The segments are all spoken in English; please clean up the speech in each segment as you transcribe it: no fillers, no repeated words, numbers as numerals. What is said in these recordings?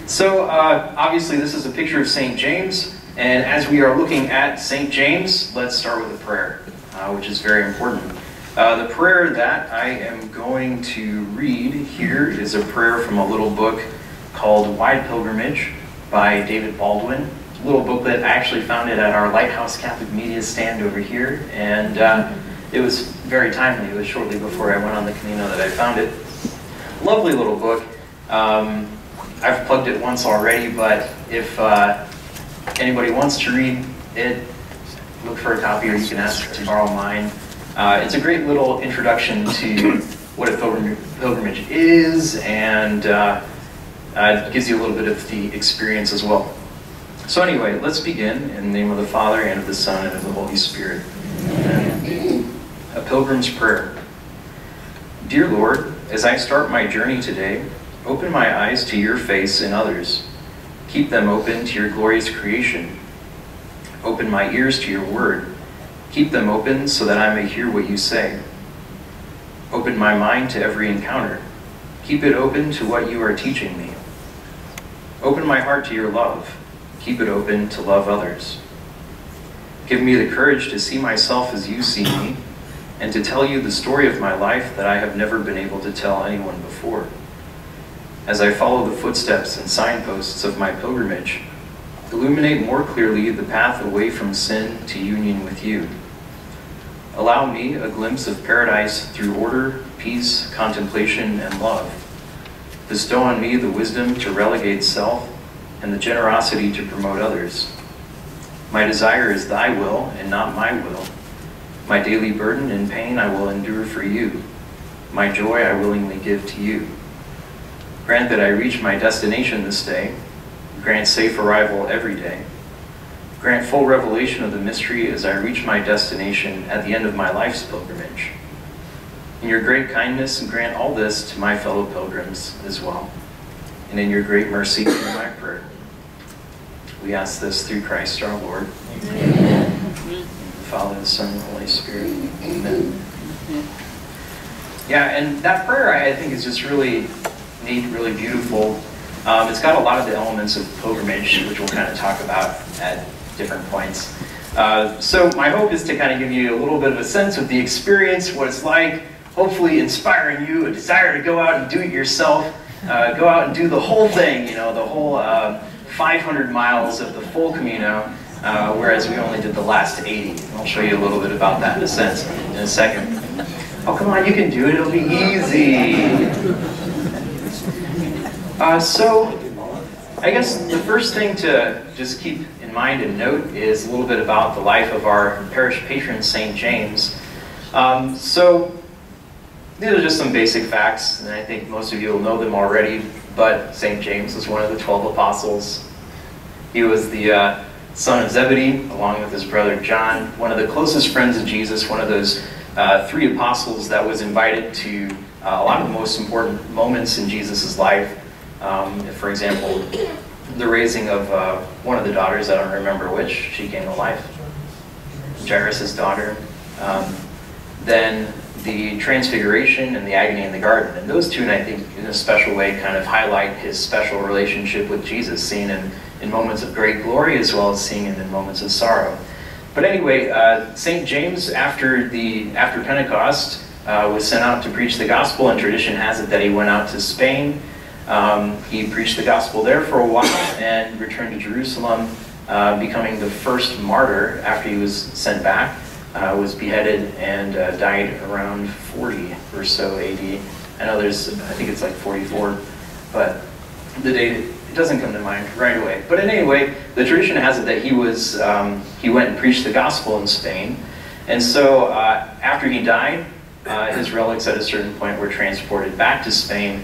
So obviously this is a picture of St. James, and as we are looking at St. James, let's start with a prayer, which is very important. The prayer that I am going to read here is a prayer from a little book called Wide Pilgrimage by David Baldwin. A little booklet. I actually found it at our Lighthouse Catholic Media stand over here, and it was very timely. It was shortly before I went on the Camino that I found it. Lovely little book. I've plugged it once already, but if anybody wants to read it, look for a copy, or you can ask to borrow mine. It's a great little introduction to what a pilgrimage is, and it gives you a little bit of the experience as well. So anyway, let's begin in the name of the Father, and of the Son, and of the Holy Spirit. Amen. A Pilgrim's Prayer. Dear Lord, as I start my journey today, open my eyes to your face in others. Keep them open to your glorious creation. Open my ears to your word. Keep them open so that I may hear what you say. Open my mind to every encounter. Keep it open to what you are teaching me. Open my heart to your love. Keep it open to love others. Give me the courage to see myself as you see me, and to tell you the story of my life that I have never been able to tell anyone before. As I follow the footsteps and signposts of my pilgrimage, illuminate more clearly the path away from sin to union with you. Allow me a glimpse of paradise through order, peace, contemplation, and love. Bestow on me the wisdom to relegate self and the generosity to promote others. My desire is thy will and not my will. My daily burden and pain I will endure for you. My joy I willingly give to you. Grant that I reach my destination this day. Grant safe arrival every day. Grant full revelation of the mystery as I reach my destination at the end of my life's pilgrimage. In your great kindness, grant all this to my fellow pilgrims as well. And in your great mercy, hear my prayer. We ask this through Christ our Lord. Amen. The Father, the Son, and the Holy Spirit. Amen. Yeah, and that prayer I think is just really neat, really beautiful. It's got a lot of the elements of pilgrimage, which we'll kind of talk about at different points. So my hope is to kind of give you a little bit of a sense of the experience, what it's like, hopefully inspiring you, a desire to go out and do it yourself, go out and do the whole thing, you know, the whole 500 miles of the full Camino, whereas we only did the last 80. I'll show you a little bit about that in a second. Oh, come on, you can do it, it'll be easy. So, I guess the first thing to just keep in mind and note is a little bit about the life of our parish patron, St. James. So, these are just some basic facts, and I think most of you will know them already, but St. James was one of the 12 apostles. He was the son of Zebedee, along with his brother John, one of the closest friends of Jesus, one of those 3 apostles that was invited to a lot of the most important moments in Jesus' life. For example, the raising of one of the daughters, I don't remember which, she came to life, Jairus' daughter. Then the Transfiguration and the Agony in the Garden. And those two, I think, in a special way, kind of highlight his special relationship with Jesus, seeing him in moments of great glory as well as seeing him in moments of sorrow. But anyway, St. James, after Pentecost, was sent out to preach the gospel, and tradition has it that he went out to Spain. He preached the gospel there for a while and returned to Jerusalem, becoming the first martyr after he was sent back. Was beheaded and died around 40 or so AD. I know I think it's like 44, but the date, it doesn't come to mind right away. But anyway, the tradition has it that he went and preached the gospel in Spain. And so after he died, his relics at a certain point were transported back to Spain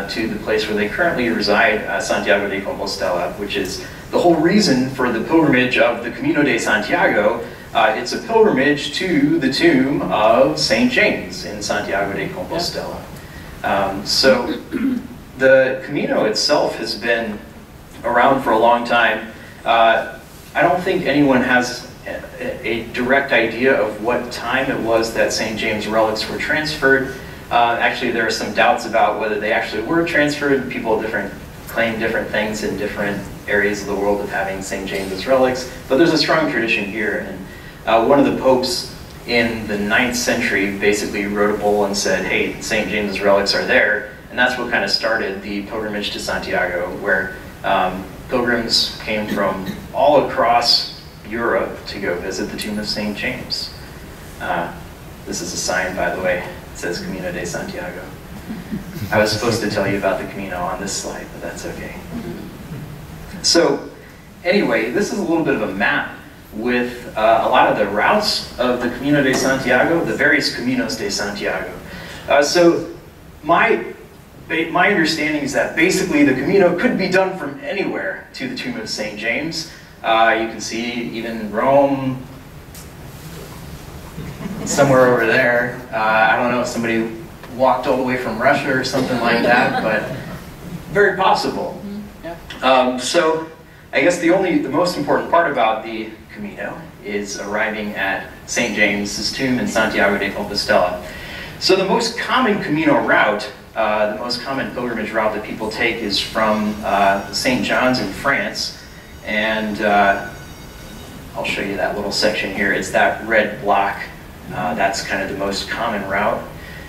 to the place where they currently reside, Santiago de Compostela, which is the whole reason for the pilgrimage of the Camino de Santiago. It's a pilgrimage to the tomb of St. James in Santiago de Compostela. So the Camino itself has been around for a long time. I don't think anyone has a direct idea of what time it was that St. James relics were transferred. Actually, there are some doubts about whether they actually were transferred. People have different claim different things in different areas of the world of having St. James's relics, but there's a strong tradition here. And one of the popes in the 9th century basically wrote a bull and said, hey, St. James's relics are there, and that's what kind of started the pilgrimage to Santiago, where pilgrims came from all across Europe to go visit the tomb of St. James. This is a sign, by the way. It says Camino de Santiago. I was supposed to tell you about the Communal on this slide, but that's okay. So anyway, this is a little bit of a map with a lot of the routes of the Camino de Santiago, the various Caminos de Santiago. So my understanding is that basically the Camino could be done from anywhere to the tomb of St. James. You can see even Rome, somewhere over there. I don't know if somebody walked all the way from Russia or something like that, but very possible. So I guess the most important part about the Camino is arriving at St. James's tomb in Santiago de Compostela. So the most common Camino route, the most common pilgrimage route that people take is from St. John's in France, and I'll show you that little section here. It's that red block. That's kind of the most common route.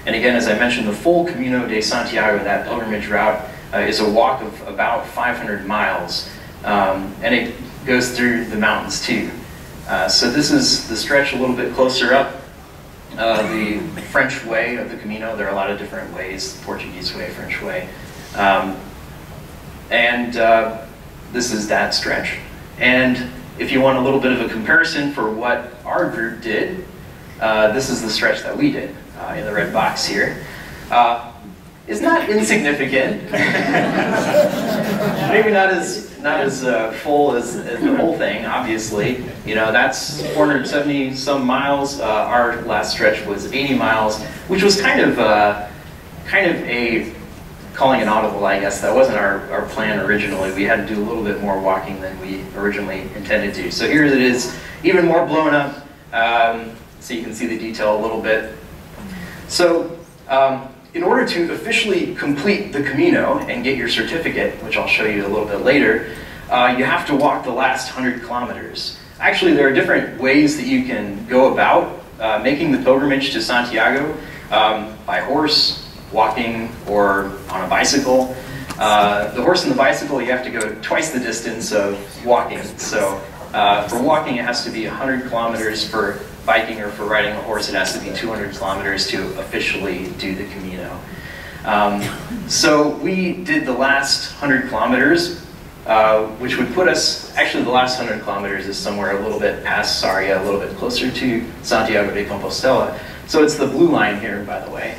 And again, as I mentioned, the full Camino de Santiago, that pilgrimage route, is a walk of about 500 miles. And it goes through the mountains too. So this is the stretch a little bit closer up. The French way of the Camino, there are a lot of different ways, Portuguese way, French way. This is that stretch. And if you want a little bit of a comparison for what our group did, this is the stretch that we did in the red box here. It's not insignificant. Maybe not as full as the whole thing, obviously. You know, that's 470 some miles. Our last stretch was 80 miles, which was kind of a calling an audible, I guess. That wasn't our plan originally. We had to do a little bit more walking than we originally intended to. So here it is, even more blown up. So you can see the detail a little bit. So in order to officially complete the Camino and get your certificate, which I'll show you a little bit later, you have to walk the last 100 kilometers. Actually, there are different ways that you can go about making the pilgrimage to Santiago, by horse, walking, or on a bicycle. The horse and the bicycle, you have to go twice the distance of walking. So for walking, it has to be 100 kilometers. For biking or for riding a horse, it has to be 200 kilometers to officially do the Camino. So we did the last 100 kilometers, which would put us, actually the last 100 kilometers is somewhere a little bit past Sariah, a little bit closer to Santiago de Compostela. So it's the blue line here, by the way,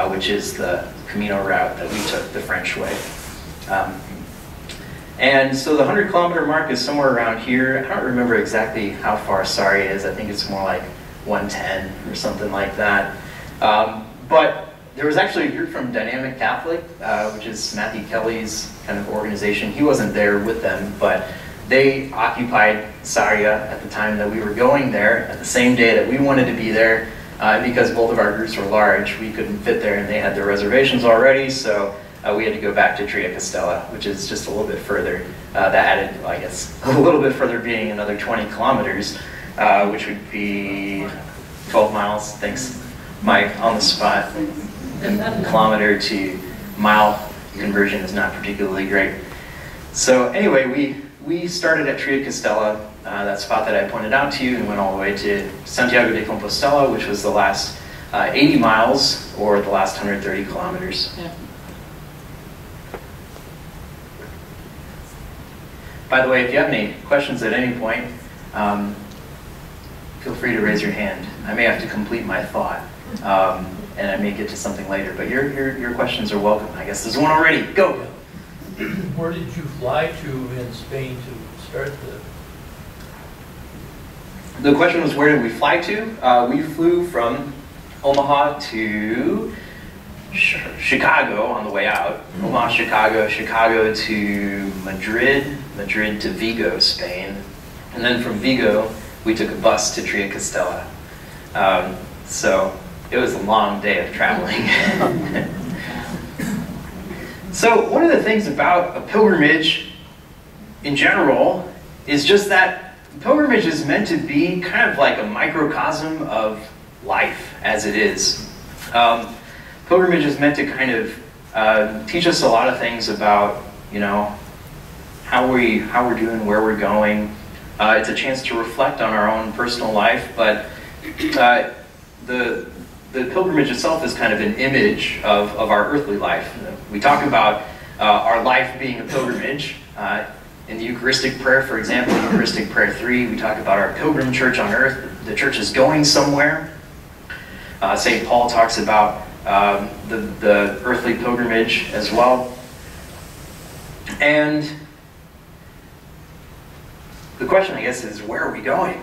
which is the Camino route that we took, the French way. And so the 100 kilometer mark is somewhere around here. I don't remember exactly how far Sariah is. I think it's more like 110 or something like that. But there was actually a group from Dynamic Catholic, which is Matthew Kelly's kind of organization. He wasn't there with them, but they occupied Sariah at the time that we were going there, at the same day that we wanted to be there. Because both of our groups were large, we couldn't fit there, and they had their reservations already, so we had to go back to Triacastela, which is just a little bit further. That added, I guess, a little bit further being another 20 kilometers, which would be 12 miles. Thanks, Mike, on the spot. And kilometer to mile conversion is not particularly great. So anyway, we started at Triacastela, that spot that I pointed out to you, and went all the way to Santiago de Compostela, which was the last 80 miles, or the last 130 kilometers. Yeah. By the way, if you have any questions at any point, feel free to raise your hand. I may have to complete my thought, and I may get to something later, but your questions are welcome. I guess there's one already. Go! Where did you fly to in Spain to start The question was, where did we fly to? We flew from Omaha to Chicago on the way out. Omaha, Chicago to Madrid, Madrid to Vigo, Spain. And then from Vigo, we took a bus to Triacastela. So it was a long day of traveling. So one of the things about a pilgrimage in general is just that pilgrimage is meant to be kind of like a microcosm of life as it is. Pilgrimage is meant to kind of teach us a lot of things about, you know, how we're doing, where we're going. It's a chance to reflect on our own personal life, but the pilgrimage itself is kind of an image of our earthly life. We talk about our life being a pilgrimage. In the Eucharistic prayer, for example, Eucharistic prayer 3, we talk about our pilgrim church on earth. The church is going somewhere. St. Paul talks about the earthly pilgrimage as well. And the question, I guess, is where are we going?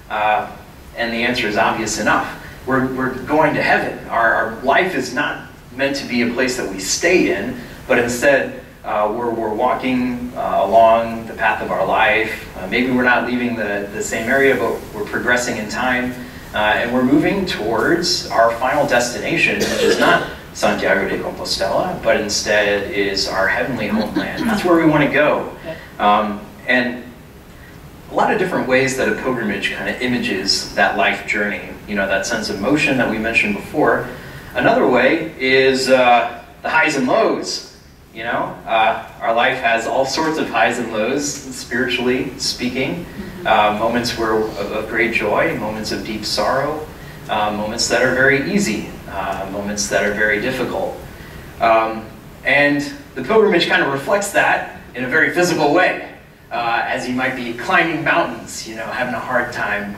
And the answer is obvious enough. We're going to heaven. Our life is not meant to be a place that we stay in, but instead we're walking along the path of our life. Maybe we're not leaving the same area, but we're progressing in time. And we're moving towards our final destination, which is not Santiago de Compostela, but instead is our heavenly homeland. That's where we want to go. And a lot of different ways that a pilgrimage kind of images that life journey, you know, that sense of motion that we mentioned before. Another way is the highs and lows. You know, our life has all sorts of highs and lows, spiritually speaking. Moments of great joy, moments of deep sorrow, moments that are very easy, moments that are very difficult. And the pilgrimage kind of reflects that in a very physical way. As you might be climbing mountains, you know, having a hard time,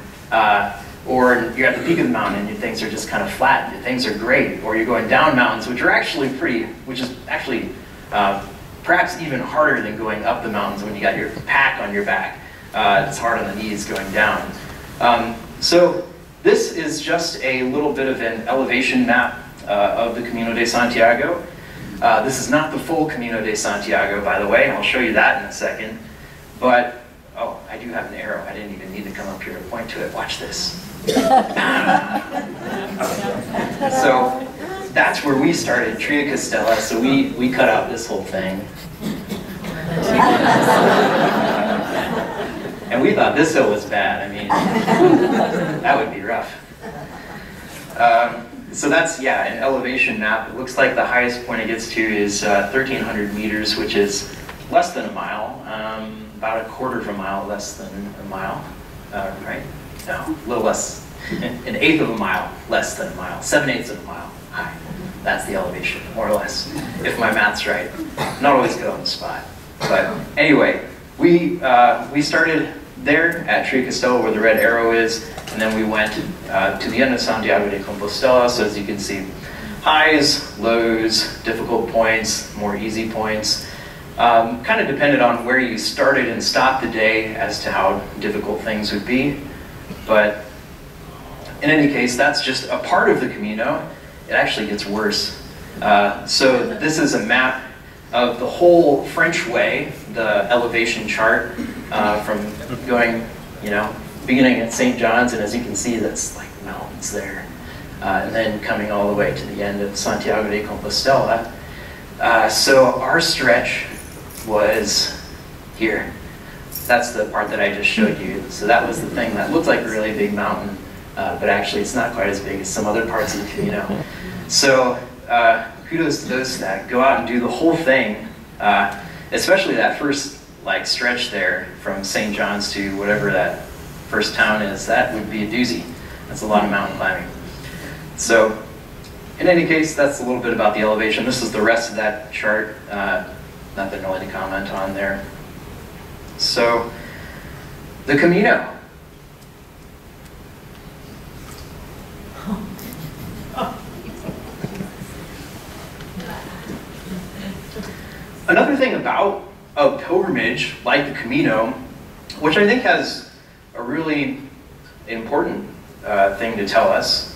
or you're at the peak of the mountain and your things are just kind of flat, your things are great, or you're going down mountains, which is actually perhaps even harder than going up the mountains when you got your pack on your back. It's hard on the knees going down. So this is just a little bit of an elevation map of the Camino de Santiago. This is not the full Camino de Santiago, by the way. I'll show you that in a second. But, oh, I do have an arrow. I didn't even need to come up here to point to it. Watch this. So that's where we started, Tria Castella. So we cut out this whole thing. And we thought this hill was bad. I mean, that would be rough. So that's, yeah, an elevation map. It looks like the highest point it gets to is 1,300 meters, which is less than a mile. About a quarter of a mile less than a mile, right? No, a little less. An eighth of a mile less than a mile. 7/8 of a mile high. That's the elevation, more or less, if my math's right. Not always good on the spot. But anyway, we started there at Tria Castella where the red arrow is, and then we went to the end of Santiago de Compostela. So as you can see, highs, lows, difficult points, more easy points. Kind of depended on where you started and stopped the day as to how difficult things would be. But in any case, that's just a part of the Camino. It actually gets worse. So this is a map of the whole French way, the elevation chart from going, you know, beginning at St. John's, and as you can see, that's like mountains there. And then coming all the way to the end of Santiago de Compostela. So our stretch was here. That's the part that I just showed you. So that was the thing that looked like a really big mountain, but actually it's not quite as big as some other parts of the Camino. So kudos to those that go out and do the whole thing, especially that first like stretch there from St. John's to whatever that first town is. That would be a doozy. That's a lot of mountain climbing. So in any case, that's a little bit about the elevation. This is the rest of that chart. Nothing really to comment on there. So, the Camino. Another thing about a pilgrimage like the Camino, which I think has a really important thing to tell us,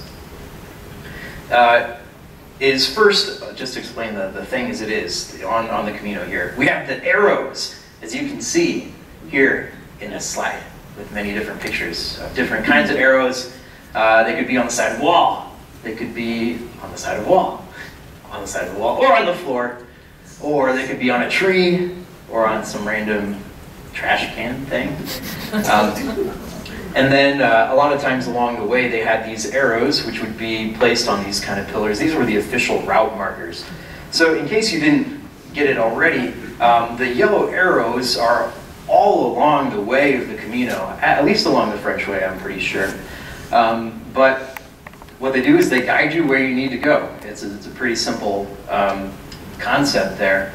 is first, just to explain the thing as it is on the Camino here. We have the arrows, as you can see here in this slide, with many different pictures of different kinds of arrows. They could be on the side of the wall. They could be on the side of the wall, on the side of the wall, or on the floor. or they could be on a tree, or on some random trash can thing. And then a lot of times along the way they had these arrows which would be placed on these kind of pillars. These were the official route markers. So in case you didn't get it already, the yellow arrows are all along the way of the Camino, at least along the French way, I'm pretty sure. But what they do is they guide you where you need to go. It's a pretty simple concept there.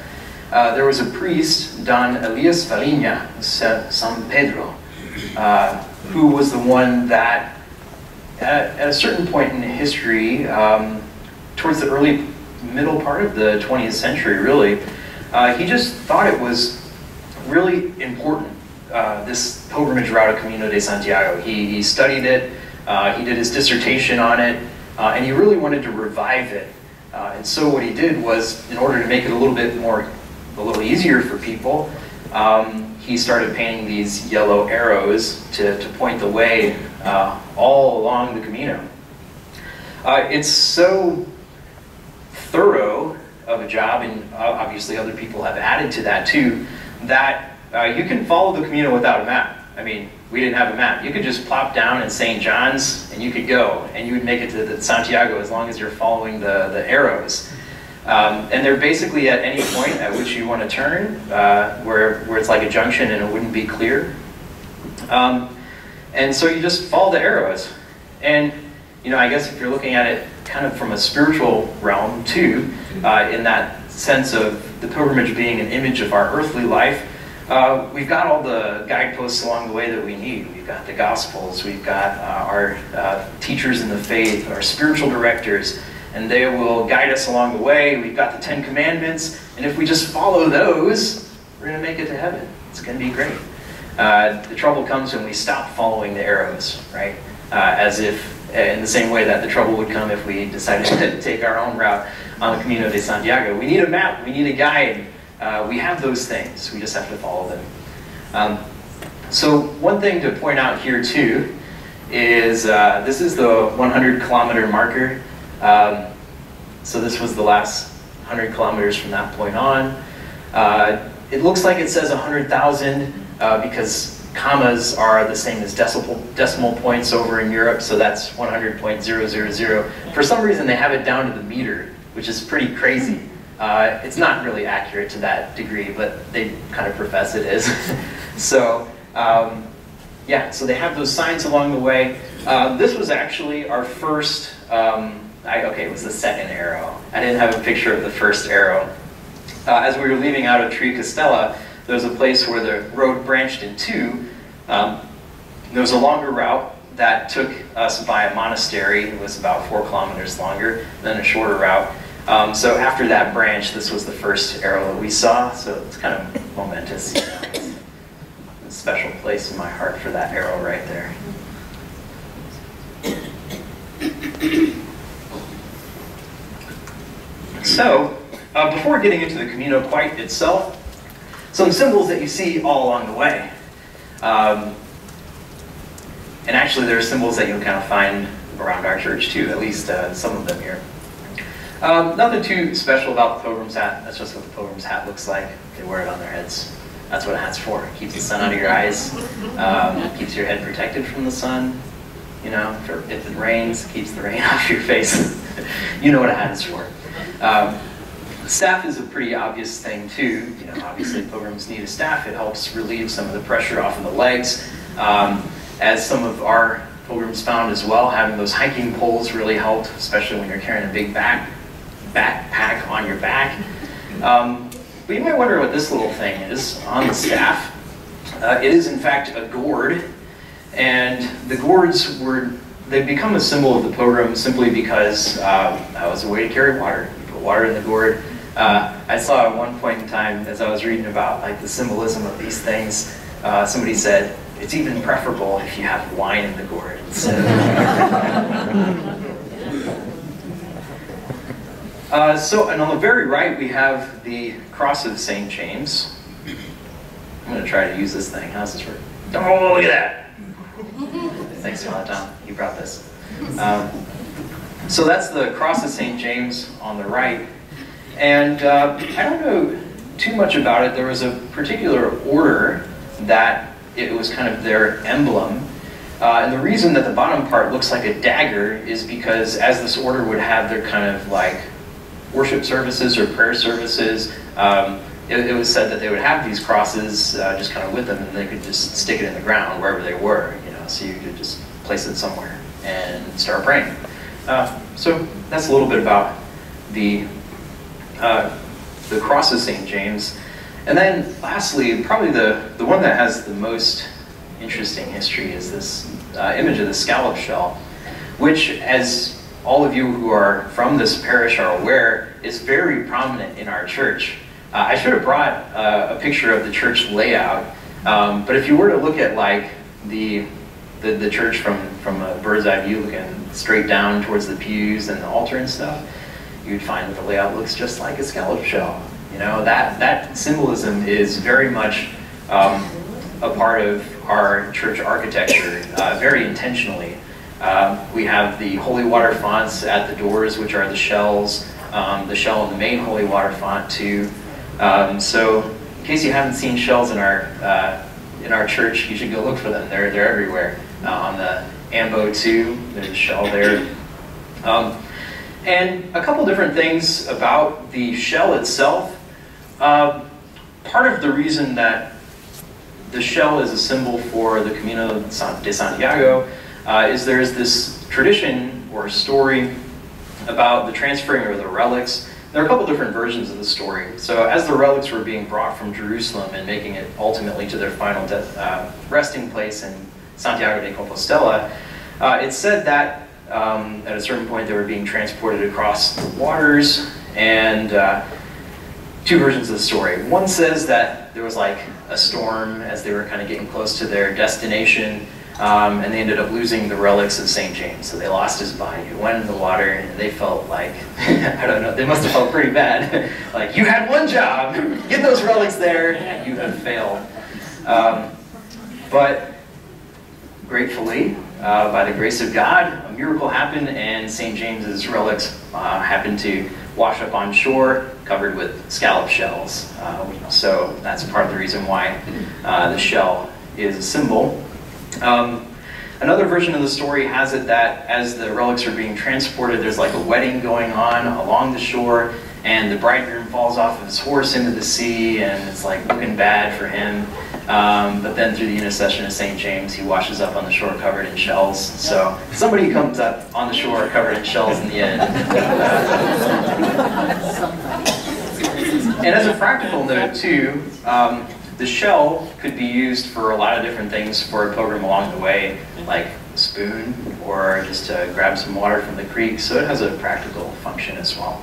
There was a priest, Don Elias Farinha San Pedro, who was the one that, at a certain point in history, towards the middle part of the 20th century, really, he just thought it was really important, this pilgrimage route of Camino de Santiago. He studied it, he did his dissertation on it, and he really wanted to revive it. And so what he did was, in order to make it a little easier for people, he started painting these yellow arrows to point the way all along the Camino. It's so thorough of a job, and obviously other people have added to that too, that you can follow the Camino without a map. I mean, we didn't have a map. You could just plop down in St. John's and you could go, and you would make it to Santiago as long as you're following the arrows. And they're basically at any point at which you want to turn, where it's like a junction and it wouldn't be clear. And so you just follow the arrows. And I guess if you're looking at it kind of from a spiritual realm too, in that sense of the pilgrimage being an image of our earthly life, we've got all the guideposts along the way that we need. We've got the Gospels, we've got our teachers in the faith, our spiritual directors, and they will guide us along the way. We've got the 10 Commandments, and if we just follow those, we're going to make it to heaven. It's going to be great. The trouble comes when we stop following the arrows, right? As if, in the same way that the trouble would come if we decided to take our own route on the Camino de Santiago. We need a map, we need a guide. We have those things, we just have to follow them. So one thing to point out here too is this is the 100-kilometer marker. So this was the last 100 kilometers from that point on. It looks like it says 100,000 because commas are the same as decimal points over in Europe, so that's 100.000. For some reason they have it down to the meter, which is pretty crazy. It's not really accurate to that degree, but they kind of profess it is. So yeah, so they have those signs along the way. This was actually our first, okay, it was the second arrow. I didn't have a picture of the first arrow. As we were leaving out of Tricastella, there was a place where the road branched in two. There was a longer route that took us by a monastery. It was about 4 kilometers longer, then a shorter route. So after that branch, this was the first arrow that we saw, so it's kind of momentous. It's a special place in my heart for that arrow right there. So, before getting into the Camino quite itself, some symbols that you see all along the way. And actually there are symbols that you'll kind of find around our church too, at least some of them here. Nothing too special about the pilgrim's hat. That's just what the pilgrim's hat looks like. They wear it on their heads. That's what a hat's for. It keeps the sun out of your eyes. Keeps your head protected from the sun. If it rains, it keeps the rain off your face. You know what a hat is for. Staff is a pretty obvious thing too. Obviously pilgrims need a staff. It helps relieve some of the pressure off of the legs. As some of our pilgrims found as well, having those hiking poles really helped, especially when you're carrying a big backpack on your back. But you might wonder what this little thing is on the staff. It is in fact a gourd, and the gourds they've become a symbol of the pilgrim simply because that was a way to carry water. You put water in the gourd. I saw at one point in time, as I was reading about the symbolism of these things, somebody said, it's even preferable if you have wine in the gourd instead of So, and on the very right we have the Cross of St. James. I'm going to try to use this thing. How's this work? Oh, look at that! Thanks a lot, Tom. You brought this. So that's the Cross of St. James on the right. And I don't know too much about it. There was a particular order that it was kind of their emblem. And the reason that the bottom part looks like a dagger is because as this order would have their kind of like worship services or prayer services, it was said that they would have these crosses just kind of with them, and they could just stick it in the ground wherever they were, you know, so you could just place it somewhere and start praying. So that's a little bit about the cross of St. James. And then lastly, probably the one that has the most interesting history is this image of the scallop shell, which, as all of you who are from this parish are aware, is very prominent in our church. I should have brought a picture of the church layout, but if you were to look at like the church from a bird's eye view, looking straight down towards the pews and the altar and stuff, you'd find that the layout looks just like a scallop shell. You know, that symbolism is very much a part of our church architecture, very intentionally. We have the holy water fonts at the doors, which are the shells, the shell in the main holy water font too. So in case you haven't seen shells in our church, you should go look for them. They're everywhere. On the ambo too, there's a shell there. And a couple different things about the shell itself. Part of the reason that the shell is a symbol for the Camino de Santiago is there's this tradition or story about the transferring of the relics. There are a couple different versions of the story. So as the relics were being brought from Jerusalem and making it ultimately to their final resting place in Santiago de Compostela, it's said that at a certain point they were being transported across the waters, and two versions of the story. One says that there was like a storm as they were kind of getting close to their destination, and they ended up losing the relics of St. James. So they lost his body. It went in the water, and they felt like, I don't know, they must have felt pretty bad. Like, you had one job, get those relics there, and you have failed. But gratefully, by the grace of God, a miracle happened, and St. James's relics happened to wash up on shore, covered with scallop shells. So that's part of the reason why the shell is a symbol. Another version of the story has it that as the relics are being transported, there's like a wedding going on along the shore, and the bridegroom falls off of his horse into the sea, and it's like looking bad for him. But then through the intercession of St. James, he washes up on the shore covered in shells. So somebody comes up on the shore covered in shells in the end. And as a practical note too, the shell could be used for a lot of different things for a pilgrim along the way, like a spoon or just to grab some water from the creek. So it has a practical function as well.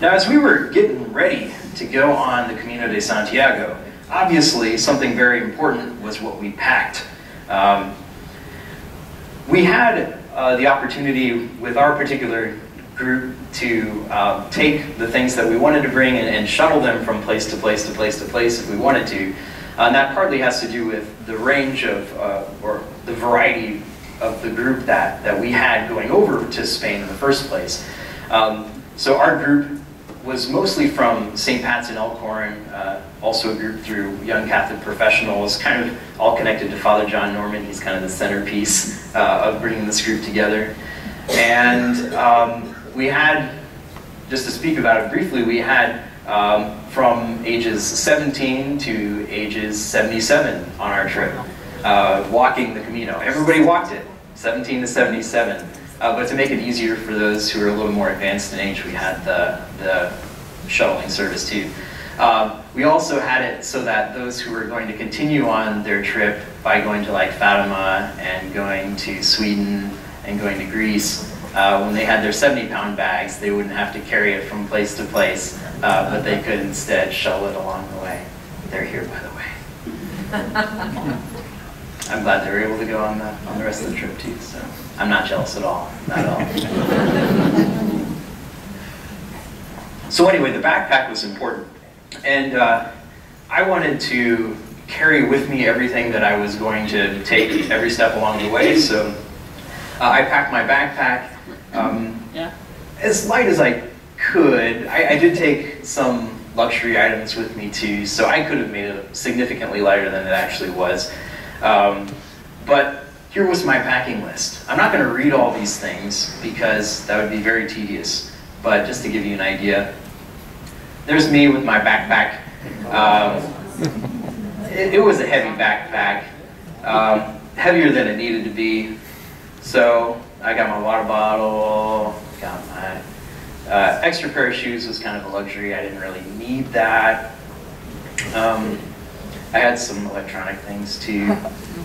Now, as we were getting ready to go on the Camino de Santiago, obviously something very important was what we packed. We had the opportunity with our particular group to take the things that we wanted to bring and shuttle them from place to place to place to place if we wanted to. And that partly has to do with the range of, or the variety of the group that we had going over to Spain in the first place. So our group was mostly from St. Pat's in Elkhorn, also a group through Young Catholic Professionals, kind of all connected to Father John Norman. He's kind of the centerpiece of bringing this group together. And we had, just to speak about it briefly, we had from ages 17 to ages 77 on our trip, walking the Camino. Everybody walked it, 17 to 77. But to make it easier for those who are a little more advanced in age, we had the shuttling service too. We also had it so that those who were going to continue on their trip by going to like Fatima and going to Sweden and going to Greece, when they had their 70-pound bags, they wouldn't have to carry it from place to place, but they could instead shuttle it along the way. They're here, by the way. I'm glad they were able to go on the rest of the trip too, so I'm not jealous at all, not at all. So anyway, the backpack was important, and I wanted to carry with me everything that I was going to take every step along the way, so I packed my backpack as light as I could. I did take some luxury items with me too, so I could have made it significantly lighter than it actually was. But here was my packing list. I'm not going to read all these things because that would be very tedious, but just to give you an idea, there's me with my backpack. It was a heavy backpack, heavier than it needed to be. So I got my water bottle, got my extra pair of shoes was kind of a luxury. I didn't really need that. I had some electronic things too,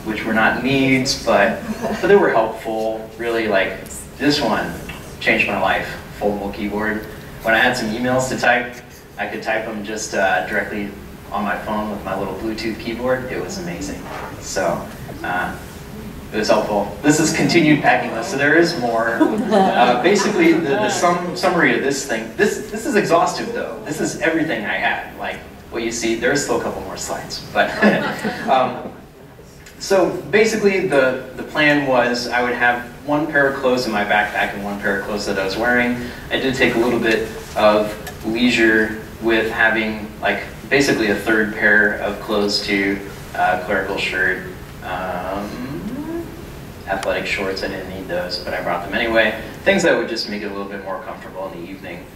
which were not needs, but they were helpful. Really, like this one changed my life. Foldable keyboard. When I had some emails to type, I could type them just directly on my phone with my little Bluetooth keyboard. It was amazing. So it was helpful. This is continued packing list, so there is more. Basically, the summary of this thing. This is exhaustive though. This is everything I had. Like what you see, there's still a couple more slides. But so basically, the plan was I would have one pair of clothes in my backpack and one pair of clothes that I was wearing. I did take a little bit of leisure with having like basically a third pair of clothes too, clerical shirt, athletic shorts. I didn't need those, but I brought them anyway. Things that would just make it a little bit more comfortable in the evening.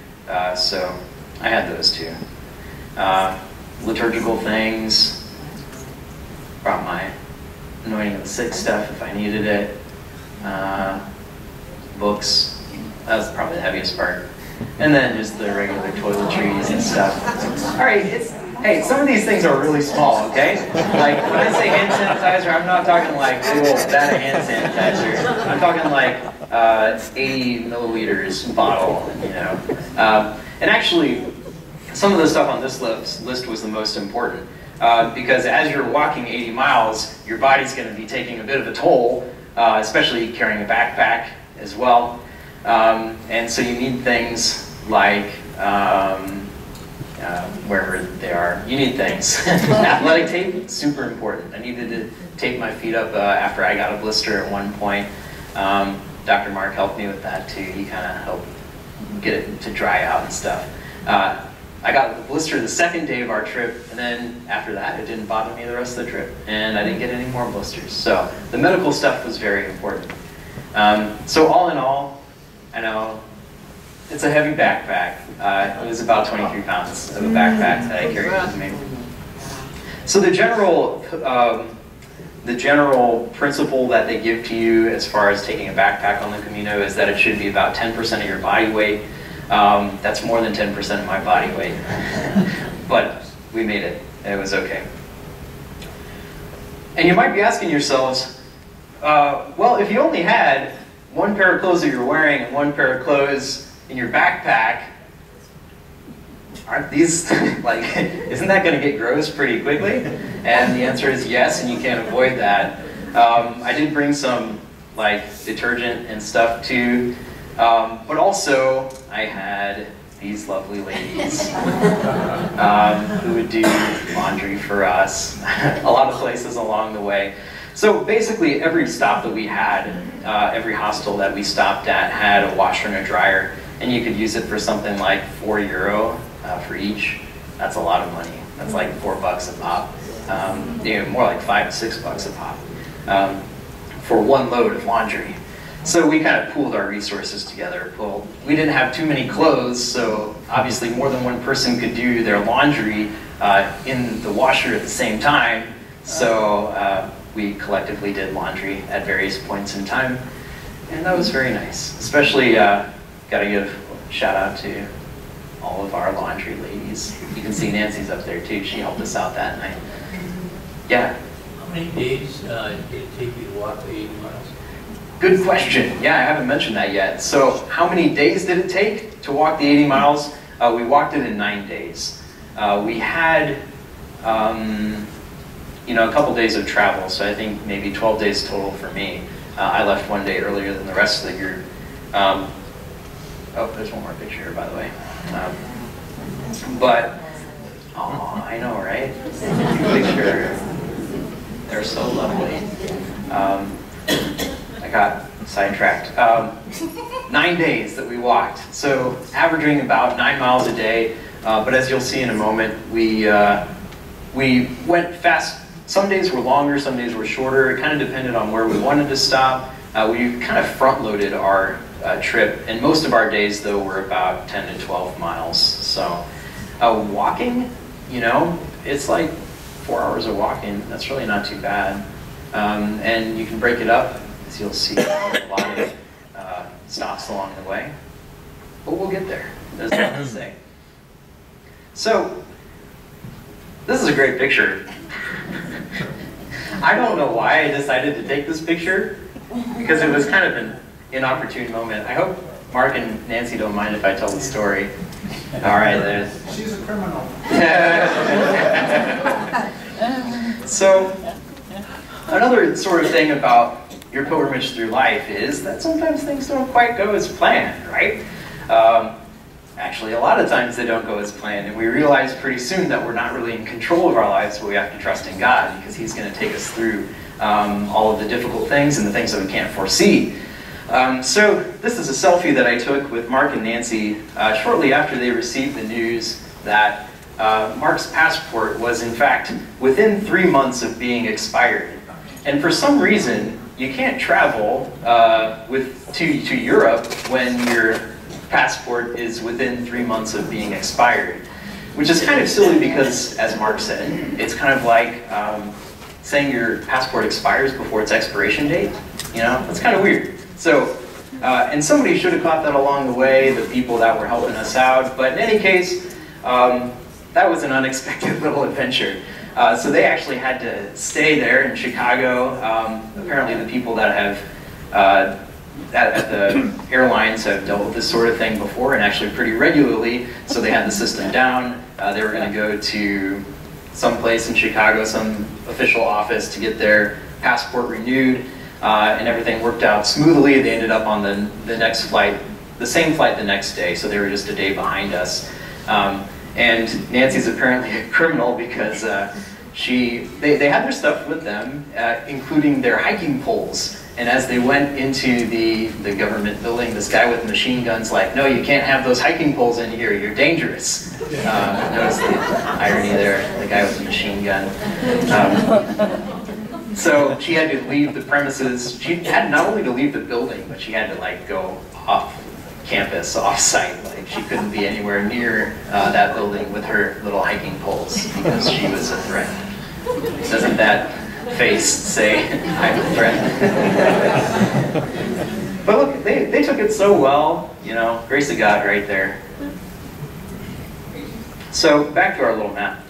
So I had those too. Liturgical things. Brought my anointing of the sick stuff if I needed it. Books. That was probably the heaviest part. And then just the regular toiletries and stuff. All right, hey, some of these things are really small, okay? Like, when I say hand sanitizer, I'm not talking like big old vat of hand sanitizer. I'm talking like 80 milliliters bottle, you know. And actually, some of the stuff on this list was the most important. Because as you're walking 80 miles, your body's going to be taking a bit of a toll, especially carrying a backpack as well. And so you need things like, wherever they are, you need things. Athletic tape, super important. I needed to tape my feet up after I got a blister at one point. Dr. Mark helped me with that too. He kind of helped get it to dry out and stuff. I got the blister the second day of our trip, and then after that, it didn't bother me the rest of the trip, and I didn't get any more blisters. So the medical stuff was very important. So all in all, I know it's a heavy backpack. It was about 23 pounds of a backpack that I carried with me. So the general principle that they give to you as far as taking a backpack on the Camino is that it should be about 10% of your body weight. That's more than 10% of my body weight. But we made it. It was okay. And you might be asking yourselves, well, if you only had one pair of clothes that you're wearing and one pair of clothes in your backpack, aren't these, like, isn't that going to get gross pretty quickly? And the answer is yes, and you can't avoid that. I did bring some, like, detergent and stuff too. But also, I had these lovely ladies who would do laundry for us, a lot of places along the way. So basically, every stop that we had, every hostel that we stopped at had a washer and a dryer, and you could use it for something like €4 for each. That's a lot of money. That's like $4 a pop. You know, more like $5 to $6 a pop for one load of laundry. So we kind of pooled our resources together. Well, we didn't have too many clothes, so obviously more than one person could do their laundry in the washer at the same time. So we collectively did laundry at various points in time, and that was very nice. Especially, got to give a shout out to all of our laundry ladies. You can see Nancy's up there too. She helped us out that night. Yeah. How many days did it take you to walk the 80 miles? Good question. Yeah, I haven't mentioned that yet. So how many days did it take to walk the 80 miles? We walked it in 9 days. We had, you know, a couple days of travel, so I think maybe 12 days total for me. I left one day earlier than the rest of the group. Oh, there's one more picture here, by the way. But, oh, I know, right? Picture. They're so lovely. I got sidetracked. 9 days that we walked, so averaging about 9 miles a day. But as you'll see in a moment, we went fast. Some days were longer, some days were shorter. It kind of depended on where we wanted to stop. We kind of front-loaded our trip, and most of our days, though, were about 10 to 12 miles. So walking, you know, it's like 4 hours of walking. That's really not too bad. And you can break it up, as you'll see, a lot of stops along the way. But we'll get there. There's a lot to say. So, this is a great picture. I don't know why I decided to take this picture, because it was kind of an inopportune moment. I hope Mark and Nancy don't mind if I tell the story. All right, there's... She's a criminal. So, another sort of thing about your pilgrimage through life is that sometimes things don't quite go as planned, right? Actually, a lot of times they don't go as planned, and we realize pretty soon that we're not really in control of our lives, but we have to trust in God, because He's going to take us through all of the difficult things and the things that we can't foresee. So this is a selfie that I took with Mark and Nancy shortly after they received the news that Mark's passport was in fact within 3 months of being expired. And for some reason, you can't travel to Europe when your passport is within 3 months of being expired, which is kind of silly because, as Mark said, it's kind of like saying your passport expires before its expiration date. You know, that's kind of weird. So, and somebody should have caught that along the way, the people that were helping us out. But in any case, that was an unexpected little adventure. So they actually had to stay there in Chicago. Apparently the people that have at the airlines have dealt with this sort of thing before, and actually pretty regularly, so they had the system down. They were going to go to some place in Chicago, some official office, to get their passport renewed, and everything worked out smoothly. They ended up on the next flight, the same flight the next day, so they were just a day behind us. And Nancy's apparently a criminal because they had their stuff with them, including their hiking poles. And as they went into the government building, this guy with machine guns like, no, you can't have those hiking poles in here, you're dangerous. Notice the irony there, the guy with the machine gun. So she had to leave the premises. She had not only to leave the building, but she had to like go off campus, off-site. Like she couldn't be anywhere near that building with her little hiking poles because she was a threat. Doesn't that face say, I'm a threat? But look, they took it so well, you know, grace of God right there. So back to our little map.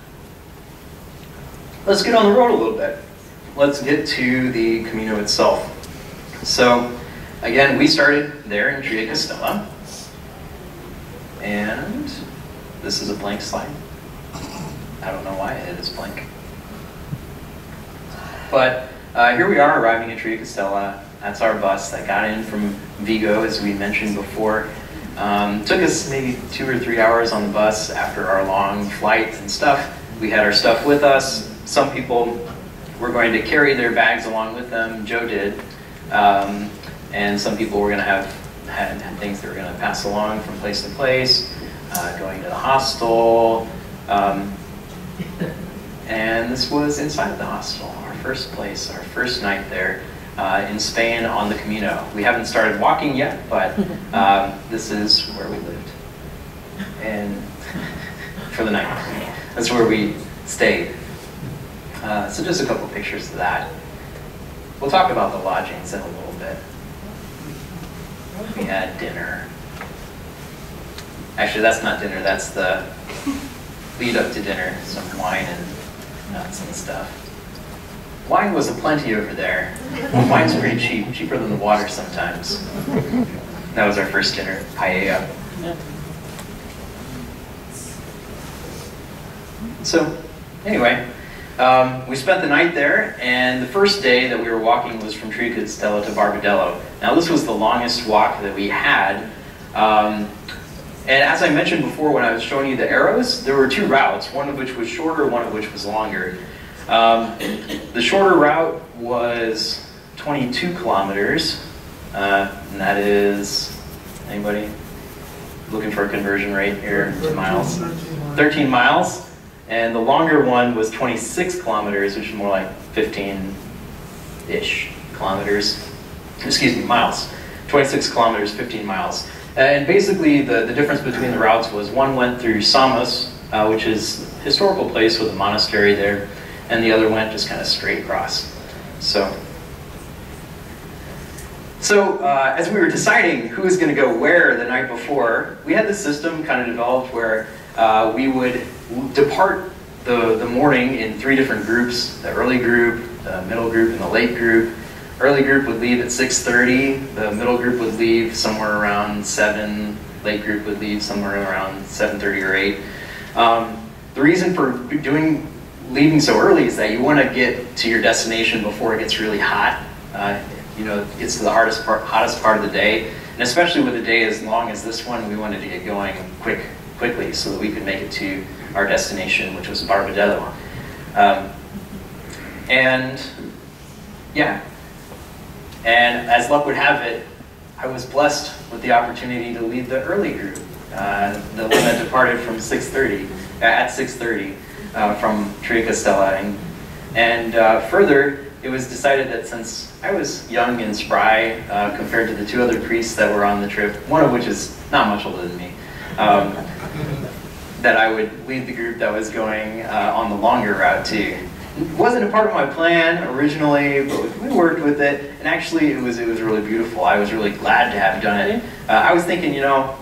Let's get on the road a little bit. Let's get to the Camino itself. So again, we started there in Compostela, and this is a blank slide. I don't know why it is blank. But here we are arriving at Compostela. That's our bus that got in from Vigo, as we mentioned before. Took us maybe 2 or 3 hours on the bus after our long flight and stuff. We had our stuff with us. Some people were going to carry their bags along with them. Joe did. And some people were going to had things they were going to pass along from place to place, going to the hostel. And this was inside the hostel, our first place, our first night there in Spain on the Camino. We haven't started walking yet, but this is where we lived. And for the night. That's where we stayed. So just a couple pictures of that. We'll talk about the lodgings in a little bit. We had dinner. Actually, that's not dinner, that's the lead up to dinner. Some wine and nuts and stuff. Wine was aplenty over there. Wine's pretty cheap, cheaper than the water sometimes. That was our first dinner, paella. So, anyway, we spent the night there, and the first day that we were walking was from Compostela to Barbarella. Now this was the longest walk that we had, and as I mentioned before when I was showing you the arrows, there were 2 routes, one of which was shorter, one of which was longer. The shorter route was 22 kilometers, and that is, anybody looking for a conversion rate here to miles? 13 miles. And the longer one was 26 kilometers, which is more like 15-ish kilometers. Excuse me, miles. 26 kilometers, 15 miles. And basically the difference between the routes was one went through Samos, which is a historical place with a monastery there, and the other went just kind of straight across. So as we were deciding who was going to go where the night before, we had this system kind of developed where we would depart the morning in 3 different groups: the early group, the middle group, and the late group. Early group would leave at 6:30, the middle group would leave somewhere around 7, late group would leave somewhere around 7:30 or 8. The reason for leaving so early is that you want to get to your destination before it gets really hot. You know, it gets to the hottest part of the day, and especially with a day as long as this one, we wanted to get going quickly so that we could make it to our destination, which was Barbarella. And yeah. And as luck would have it, I was blessed with the opportunity to lead the early group, the one that departed from 6:30, at 6:30 from Compostela. And further, it was decided that since I was young and spry compared to the 2 other priests that were on the trip, one of which is not much older than me, that I would lead the group that was going on the longer route too. It wasn't a part of my plan originally, but we worked with it, and actually it was really beautiful. I was really glad to have done it. I was thinking, you know,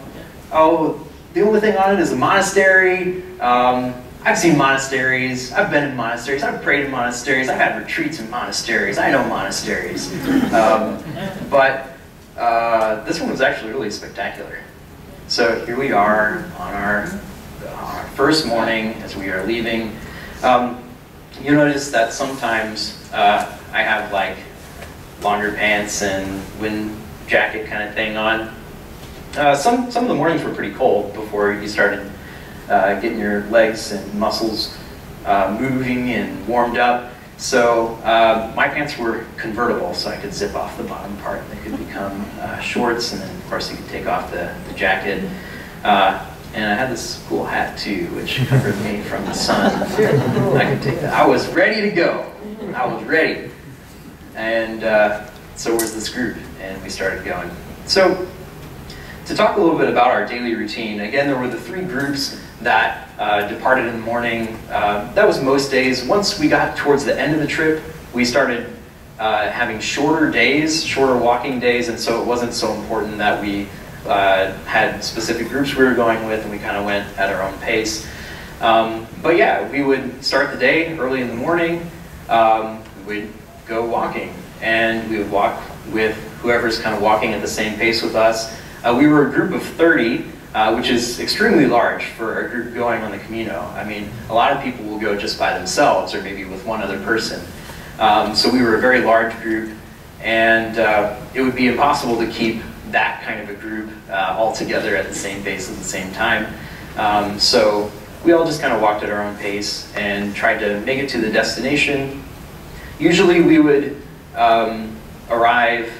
oh, the only thing on it is a monastery. I've seen monasteries, I've been in monasteries, I've prayed in monasteries, I've had retreats in monasteries, I know monasteries. But this one was actually really spectacular. So here we are on our first morning as we are leaving. You notice that sometimes I have like longer pants and wind jacket kind of thing on. Some of the mornings were pretty cold before you started getting your legs and muscles moving and warmed up. So my pants were convertible, so I could zip off the bottom part. They could become shorts, and then of course you could take off the jacket. And I had this cool hat too, which covered me from the sun. I could take that. I was ready to go. I was ready. And so was this group, and we started going. So to talk a little bit about our daily routine, again, there were the 3 groups that departed in the morning. That was most days. Once we got towards the end of the trip, we started having shorter days, shorter walking days, and so it wasn't so important that we had specific groups we were going with, and we kind of went at our own pace. But yeah, we would start the day early in the morning. We would go walking, and we would walk with whoever's kind of walking at the same pace with us. We were a group of 30, which is extremely large for a group going on the Camino. I mean, a lot of people will go just by themselves or maybe with one other person. So we were a very large group, and it would be impossible to keep that kind of a group all together at the same pace at the same time. So we all just kind of walked at our own pace and tried to make it to the destination. Usually we would arrive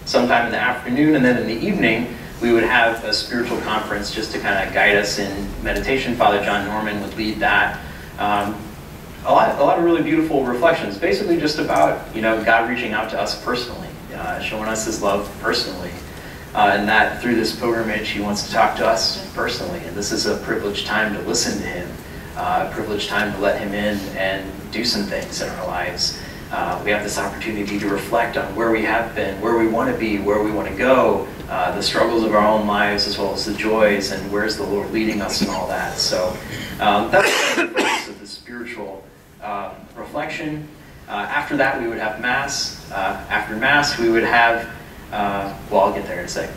sometime in the afternoon, and then in the evening we would have a spiritual conference just to kind of guide us in meditation. Father John Norman would lead that. A lot of really beautiful reflections, basically just about, you know, God reaching out to us personally. Showing us his love personally, and that through this pilgrimage he wants to talk to us personally, and this is a privileged time to listen to him, a privileged time to let him in and do some things in our lives. We have this opportunity to reflect on where we have been, where we want to be, where we want to go, the struggles of our own lives as well as the joys, and where's the Lord leading us and all that. So that's the purpose of the spiritual reflection. After that, we would have Mass. After Mass, we would have, well, I'll get there in a sec.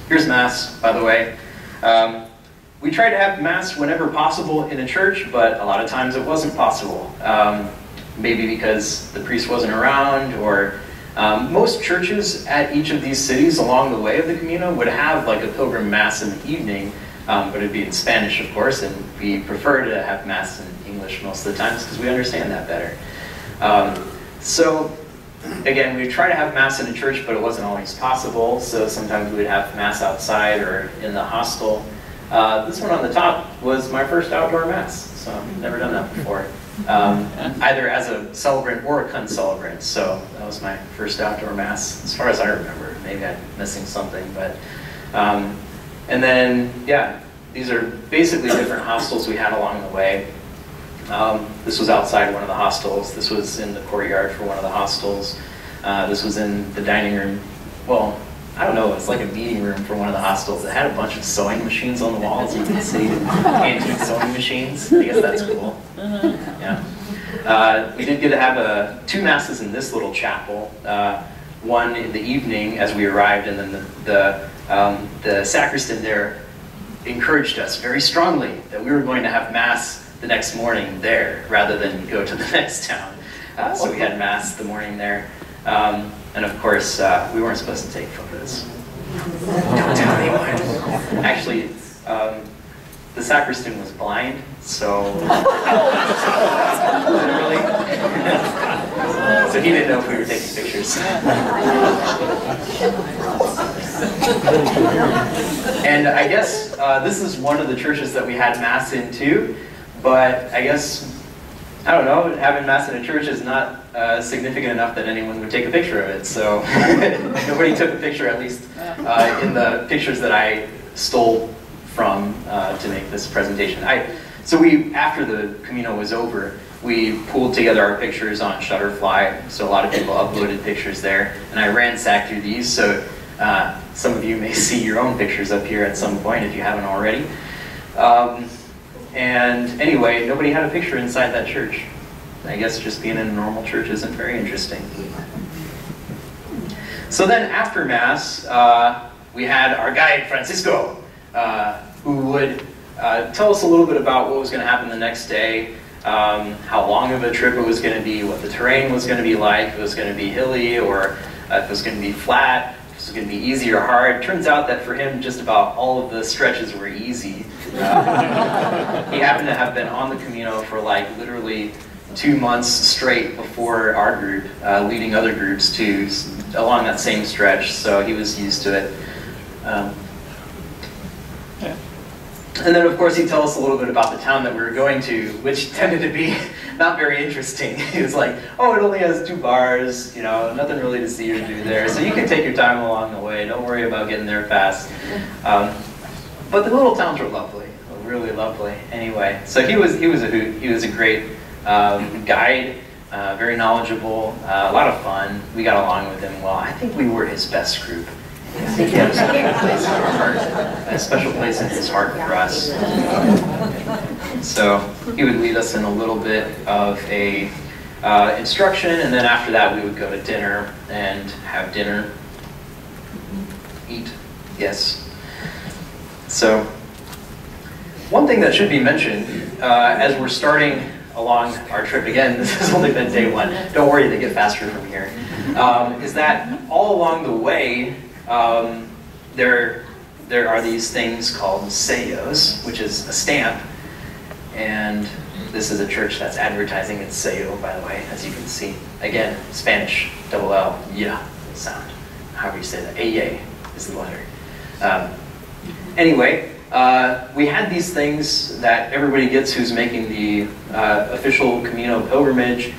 Here's Mass, by the way. We tried to have Mass whenever possible in a church, but a lot of times it wasn't possible. Maybe because the priest wasn't around, or most churches at each of these cities along the way of the Communal would have like a pilgrim Mass in the evening, but it'd be in Spanish, of course, and we prefer to have Mass in English most of the times because we understand that better. So again, we would try to have Mass in a church, but it wasn't always possible, so sometimes we would have Mass outside or in the hostel. This one on the top was my first outdoor Mass, so I've never done that before. Either as a celebrant or a concelebrant, so that was my first outdoor Mass, as far as I remember. Maybe I'm missing something, but... and then, yeah, these are basically different hostels we had along the way. This was outside one of the hostels. This was in the courtyard for one of the hostels. This was in the dining room. Well, I don't know, it was like a meeting room for one of the hostels. It had a bunch of sewing machines on the walls. You can see antique sewing machines. I guess that's cool. Yeah. We did get to have 2 Masses in this little chapel. One in the evening as we arrived, and then the sacristan there encouraged us very strongly that we were going to have Mass the next morning there rather than go to the next town. So we had Mass the morning there. And of course, we weren't supposed to take photos. Don't tell anyone. Actually, the sacristan was blind, so literally. So he didn't know if we were taking pictures. And I guess this is one of the churches that we had Mass in too, but I guess, I don't know, having Mass in a church is not significant enough that anyone would take a picture of it, so nobody took a picture, at least in the pictures that I stole from to make this presentation. So after the Communal was over, we pulled together our pictures on Shutterfly, so a lot of people uploaded pictures there, and I ransacked through these, so some of you may see your own pictures up here at some point if you haven't already. And anyway, nobody had a picture inside that church. I guess just being in a normal church isn't very interesting. So then after Mass, we had our guide, Francisco, who would tell us a little bit about what was going to happen the next day, how long of a trip it was going to be, what the terrain was going to be like, if it was going to be hilly or if it was going to be flat, if it was going to be easy or hard. Turns out that for him, just about all of the stretches were easy. He happened to have been on the Camino for like literally 2 months straight before our group, leading other groups along that same stretch, so he was used to it. And then of course he'd tell us a little bit about the town that we were going to, which tended to be not very interesting. He was like, oh, it only has 2 bars, you know, nothing really to see or do there, so you can take your time along the way, don't worry about getting there fast. But the little towns were lovely, really lovely. Anyway, so he was a hoot. He was a great guide, very knowledgeable, a lot of fun. We got along with him well. I think we were his best group. I think he had a special place in our heart, a special place in his heart for us. So he would lead us in a little bit of a instruction, and then after that we would go to dinner and have dinner. Eat, yes. So, one thing that should be mentioned as we're starting along our trip, again, this has only been day 1, don't worry, they get faster from here, is that all along the way, there are these things called sellos, which is a stamp, and this is a church that's advertising its sello, by the way, as you can see. Again, Spanish, double L, yeah, sound, however you say that, A is the letter. Anyway, we had these things that everybody gets who's making the official Camino pilgrimage.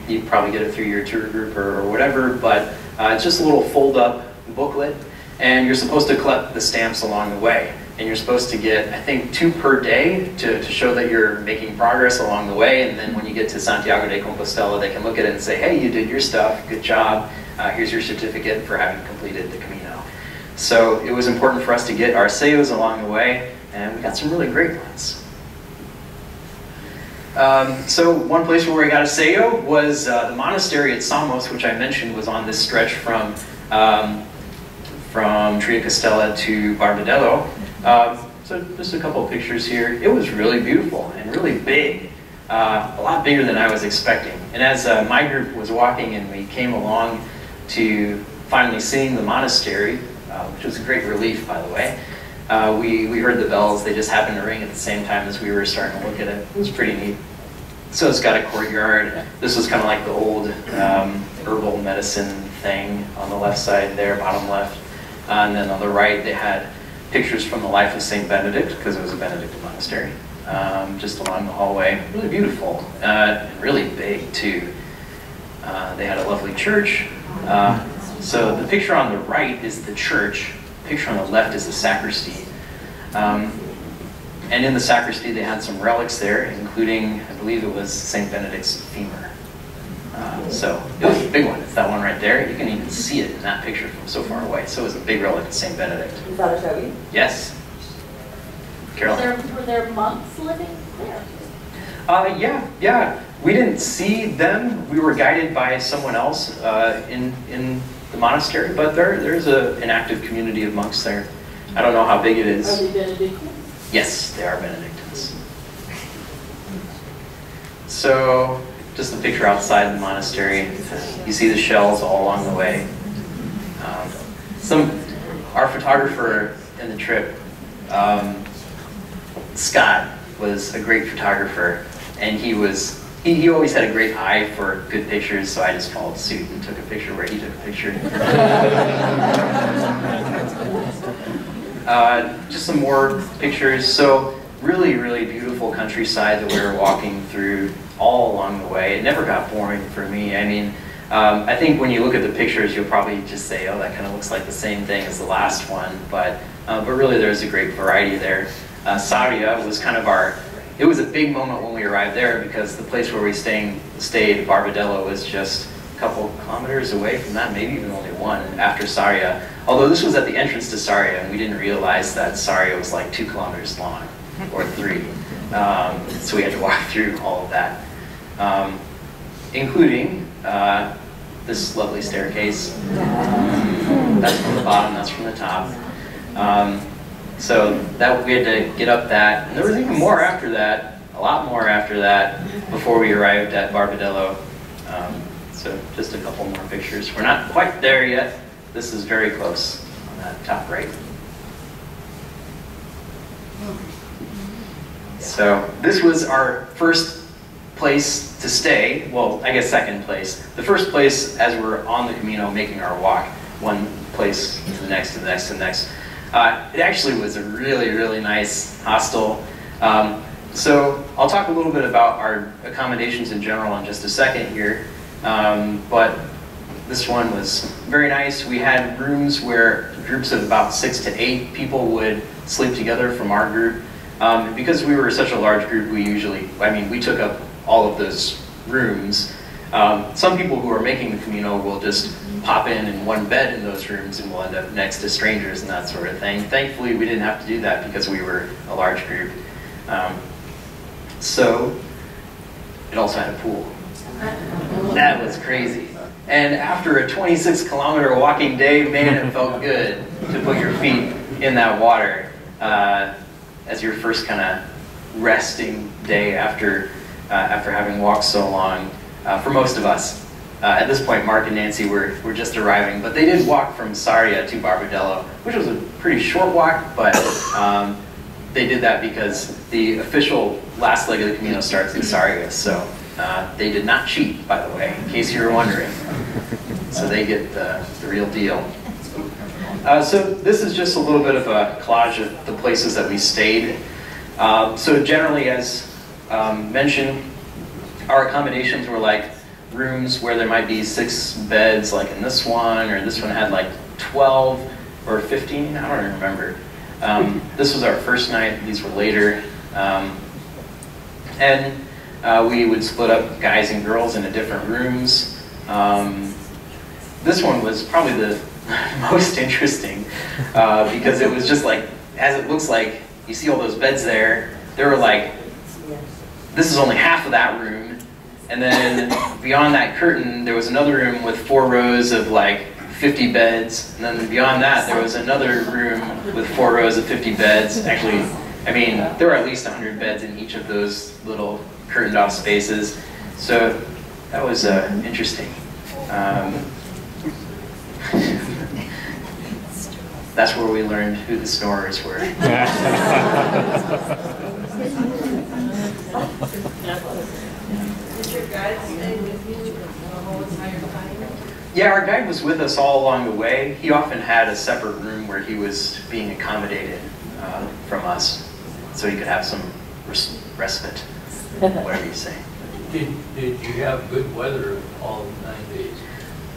You probably get it through your tour group or whatever, but it's just a little fold-up booklet, and you're supposed to collect the stamps along the way. And you're supposed to get, I think, 2 per day to show that you're making progress along the way, and then when you get to Santiago de Compostela, they can look at it and say, hey, you did your stuff, good job, here's your certificate for having completed the Camino. So it was important for us to get our sellos along the way, and we got some really great ones. So one place where we got a sello was the monastery at Samos, which I mentioned was on this stretch from Triacastela to Barbarella. So just a couple of pictures here. It was really beautiful and really big, a lot bigger than I was expecting. And as my group was walking and we came along to finally seeing the monastery, which was a great relief, by the way. We heard the bells. They just happened to ring at the same time as we were starting to look at it. It was pretty neat. So it's got a courtyard. This was kind of like the old herbal medicine thing on the left side there, bottom left. And then on the right, they had pictures from the life of St. Benedict, because it was a Benedictine monastery, just along the hallway. Really beautiful, and really big too. They had a lovely church. So the picture on the right is the church. The picture on the left is the sacristy. And in the sacristy, they had some relics there, including, I believe it was St. Benedict's femur. So it was a big one. It's that one right there. You can even see it in that picture from so far away. So it was a big relic of St. Benedict. Is that a show you? Yes. Carol? Were there monks living there? Yeah. We didn't see them. We were guided by someone else in the monastery, but there's an active community of monks there. I don't know how big it is. Are they Benedictines? Yes, they are Benedictines. So, just a picture outside the monastery. You see the shells all along the way. Our photographer in the trip, Scott, was a great photographer, and he always had a great eye for good pictures, so I just followed suit and took a picture where he took a picture. Just some more pictures. So really, really beautiful countryside that we were walking through all along the way. It never got boring for me. I mean, I think when you look at the pictures, you'll probably just say, oh, that kind of looks like the same thing as the last one. But really, there's a great variety there. Saria was kind of it was a big moment when we arrived there, because the place where we stayed, Barbarella, was just a couple kilometers away from that, maybe even only one, after Sariah. Although this was at the entrance to Sariah, and we didn't realize that Sariah was like 2 kilometers long, or 3. So we had to walk through all of that, including this lovely staircase. That's from the bottom, that's from the top. So we had to get up that, and there was even more after that, a lot more after that, before we arrived at Barbarella. So just a couple more pictures. We're not quite there yet. This is very close on that top right. So this was our first place to stay. Well, I guess second place. The first place as we're on the Communal making our walk, one place to the next, to the next, to the next. It actually was a really, really nice hostel. So I'll talk a little bit about our accommodations in general in just a second here. But this one was very nice. We had rooms where groups of about 6 to 8 people would sleep together from our group. Because we were such a large group, we took up all of those rooms. Some people who are making the Communal will just pop in one bed in those rooms, and we'll end up next to strangers and that sort of thing. Thankfully, we didn't have to do that because we were a large group. So it also had a pool. That was crazy. And after a 26-kilometer walking day, man, it felt good to put your feet in that water as your first kind of resting day after having walked so long. For most of us. At this point, Mark and Nancy were just arriving, but they did walk from Sariah to Barbarella, which was a pretty short walk, but they did that because the official last leg of the Communal starts in Sariah, so they did not cheat, by the way, in case you were wondering. So they get the real deal. So this is just a little bit of a collage of the places that we stayed. So generally, as mentioned, our accommodations were like rooms where there might be 6 beds, like in this one, or this one had like 12 or 15, I don't remember. This was our first night, these were later. And we would split up guys and girls into different rooms. This one was probably the most interesting because it was just like, as it looks like, you see all those beds there, there were like, this is only half of that room, and then beyond that curtain there was another room with 4 rows of like 50 beds, and then beyond that there was another room with 4 rows of 50 beds. Actually, I mean, there were at least 100 beds in each of those little curtained off spaces, so that was interesting. That's where we learned who the snorers were. Did your guide stay with you the whole entire time? Yeah, our guide was with us all along the way. He often had a separate room where he was being accommodated from us, so he could have some respite, whatever you say. Did you have good weather all 9 days?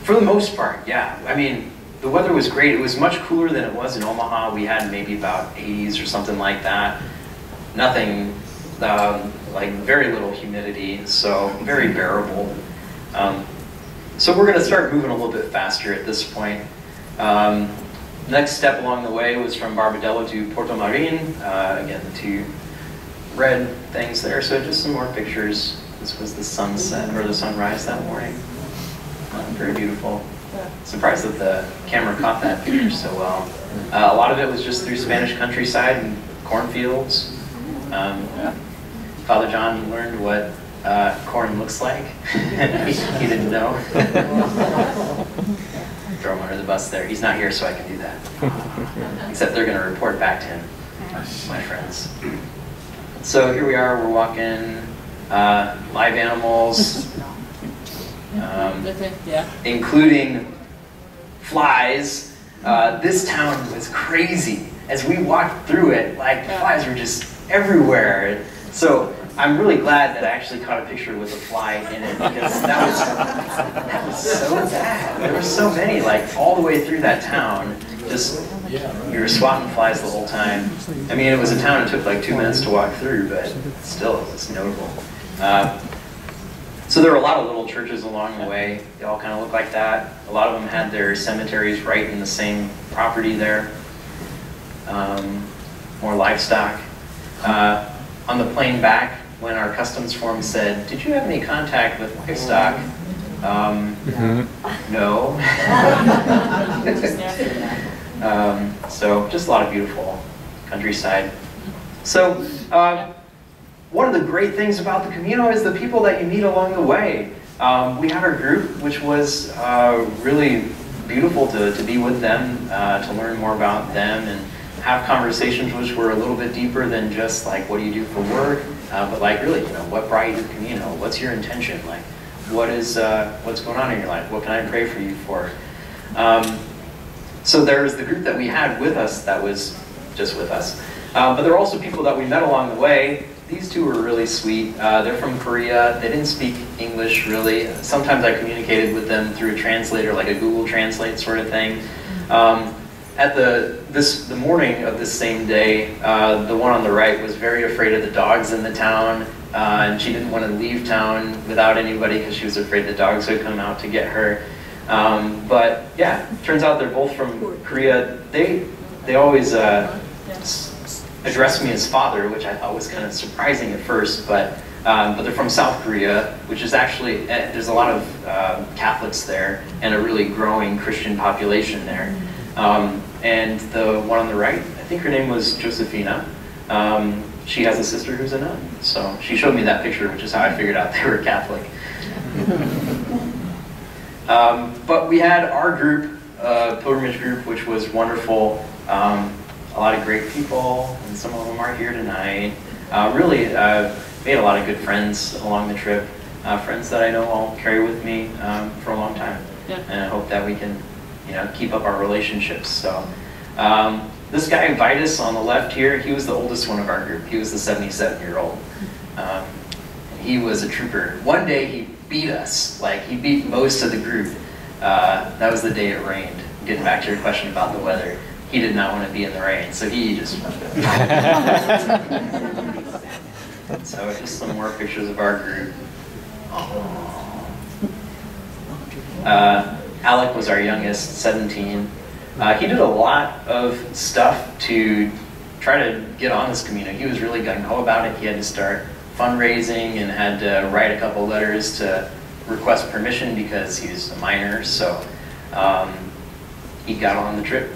For the most part, yeah. I mean, the weather was great. It was much cooler than it was in Omaha. We had maybe about 80s or something like that. Nothing, like very little humidity, so very bearable. So we're going to start moving a little bit faster at this point. Next step along the way was from Barbarella to Port Omari. Again, the two red things there. So just some more pictures. This was the sunset or the sunrise that morning. Very beautiful. Surprised that the camera caught that picture so well. A lot of it was just through Spanish countryside and cornfields. Father John learned what corn looks like. he didn't know. Throw him under the bus there. He's not here, so I can do that. Except they're going to report back to him, my friends. So here we are. We're walking live animals, including flies. This town was crazy. As we walked through it, like flies were just everywhere. So I'm really glad that I actually caught a picture with a fly in it, because that was so bad. There were so many, like all the way through that town. Just you were swatting flies the whole time. I mean, it was a town it took like 2 minutes to walk through, but still it was notable. So there were a lot of little churches along the way. They all kind of look like that. A lot of them had their cemeteries right in the same property there. More livestock. On the plane back, when our customs form said, "Did you have any contact with livestock?" No. So just a lot of beautiful countryside. So one of the great things about the Communal is the people that you meet along the way. We had our group, which was really beautiful to be with them, to learn more about them and have conversations which were a little bit deeper than just like, what do you do for work? But like really, what brought you to the Communal? What's your intention? Like, what's going on in your life? What can I pray for you for? So there was the group that we had with us that was just with us. But there were also people that we met along the way. These two were really sweet. They're from Korea. They didn't speak English really. Sometimes I communicated with them through a translator, like a Google Translate sort of thing. At the morning of this same day, the one on the right was very afraid of the dogs in the town, and she didn't want to leave town without anybody because she was afraid the dogs would come out to get her. But yeah, turns out they're both from Korea. They always addressed me as father, which I thought was kind of surprising at first, but they're from South Korea, which is actually, there's a lot of Catholics there and a really growing Christian population there. And the one on the right, I think her name was Josephina. She has a sister who's a nun. So she showed me that picture, which is how I figured out they were Catholic. But we had our group, pilgrimage group, which was wonderful. A lot of great people, and some of them are here tonight. Really made a lot of good friends along the trip. Friends that I know I'll carry with me for a long time. Yeah. And I hope that we can keep up our relationships. So this guy Vitus on the left here, he was the oldest one of our group. He was the 77-year-old. He was a trooper. One day he beat us, like he beat most of the group. That was the day it rained. Getting back to your question about the weather, he did not want to be in the rain, so he just So just some more pictures of our group. Alec was our youngest, 17. He did a lot of stuff to try to get on this community. He was really gung-ho about it. He had to start fundraising and had to write a couple letters to request permission because he was a minor. So he got on the trip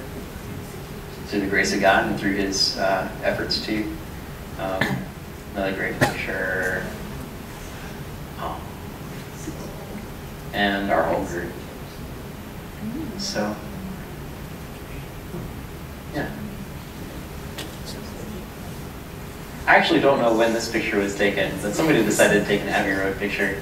through the grace of God and through his efforts too. Another great picture. And our whole group. So, yeah. I actually don't know when this picture was taken, but somebody decided to take an Abbey Road picture.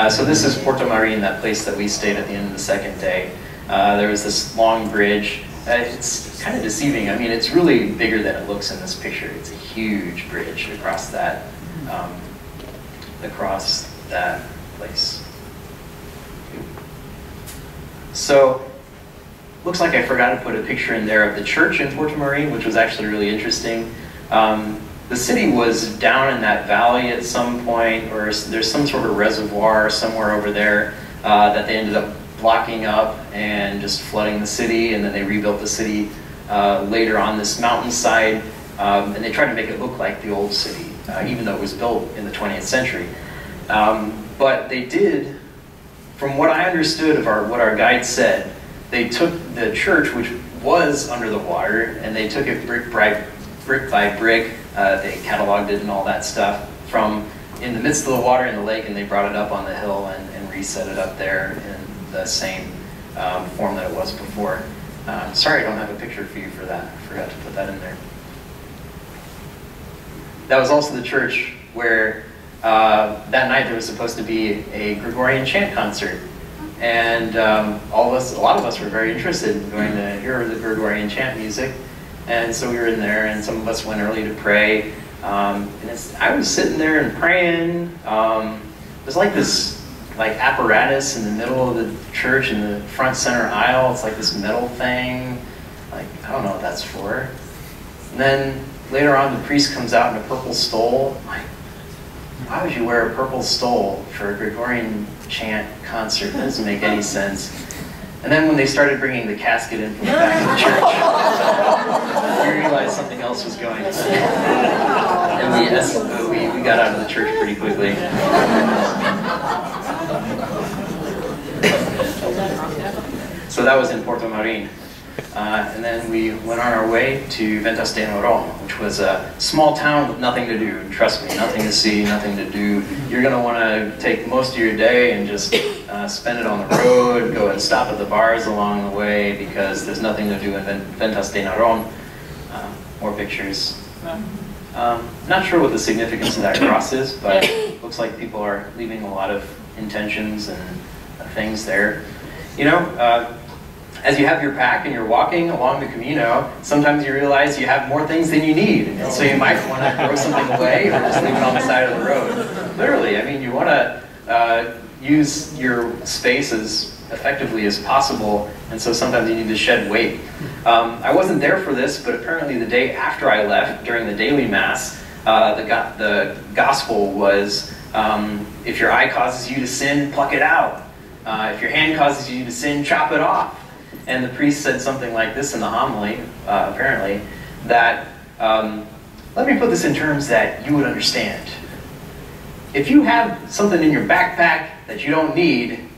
So this is Port Omari, that place that we stayed at the end of the second day. There was this long bridge. It's kind of deceiving. I mean, it's really bigger than it looks in this picture. It's a huge bridge across that place. So, looks like I forgot to put a picture in there of the church in Port Omari, which was actually really interesting. The city was down in that valley at some point, or there's some sort of reservoir somewhere over there that they ended up blocking up and just flooding the city, and then they rebuilt the city later on this mountainside, and they tried to make it look like the old city, even though it was built in the 20th century. But they did, from what I understood of what our guide said, they took the church, which was under the water, and they took it brick by brick. They cataloged it and all that stuff from in the midst of the water in the lake, and they brought it up on the hill and reset it up there in the same form that it was before. Sorry, I don't have a picture for you for that. I forgot to put that in there. That was also the church where that night there was supposed to be a Gregorian chant concert. And a lot of us were very interested in going to hear the Gregorian chant music. And so we were in there, and some of us went early to pray. And I was sitting there and praying. It was like this apparatus in the middle of the church in the front center aisle. It's like this metal thing. Like, I don't know what that's for. And then later on, the priest comes out in a purple stole. Like, why would you wear a purple stole for a Gregorian chant concert? That doesn't make any sense. And then when they started bringing the casket in from the back of the church, we realized something else was going on. And we got out of the church pretty quickly. So that was in Port Omari. And then we went on our way to Ventas de Noron, which was a small town with nothing to do. Trust me, nothing to see, nothing to do. You're going to want to take most of your day and just spend it on the road, go and stop at the bars along the way, because there's nothing to do in Ventas de Noron. More pictures. Not sure what the significance of that cross is, but it looks like people are leaving a lot of intentions and things there. You know, as you have your pack and you're walking along the Communal, sometimes you realize you have more things than you need. And so you might want to throw something away or just leave it on the side of the road. Literally, I mean, you want to use your space as effectively as possible, and so sometimes you need to shed weight. I wasn't there for this, but apparently the day after I left, during the daily mass, the gospel was, if your eye causes you to sin, pluck it out. If your hand causes you to sin, chop it off. And the priest said something like this in the homily, apparently, that, let me put this in terms that you would understand. If you have something in your backpack that you don't need,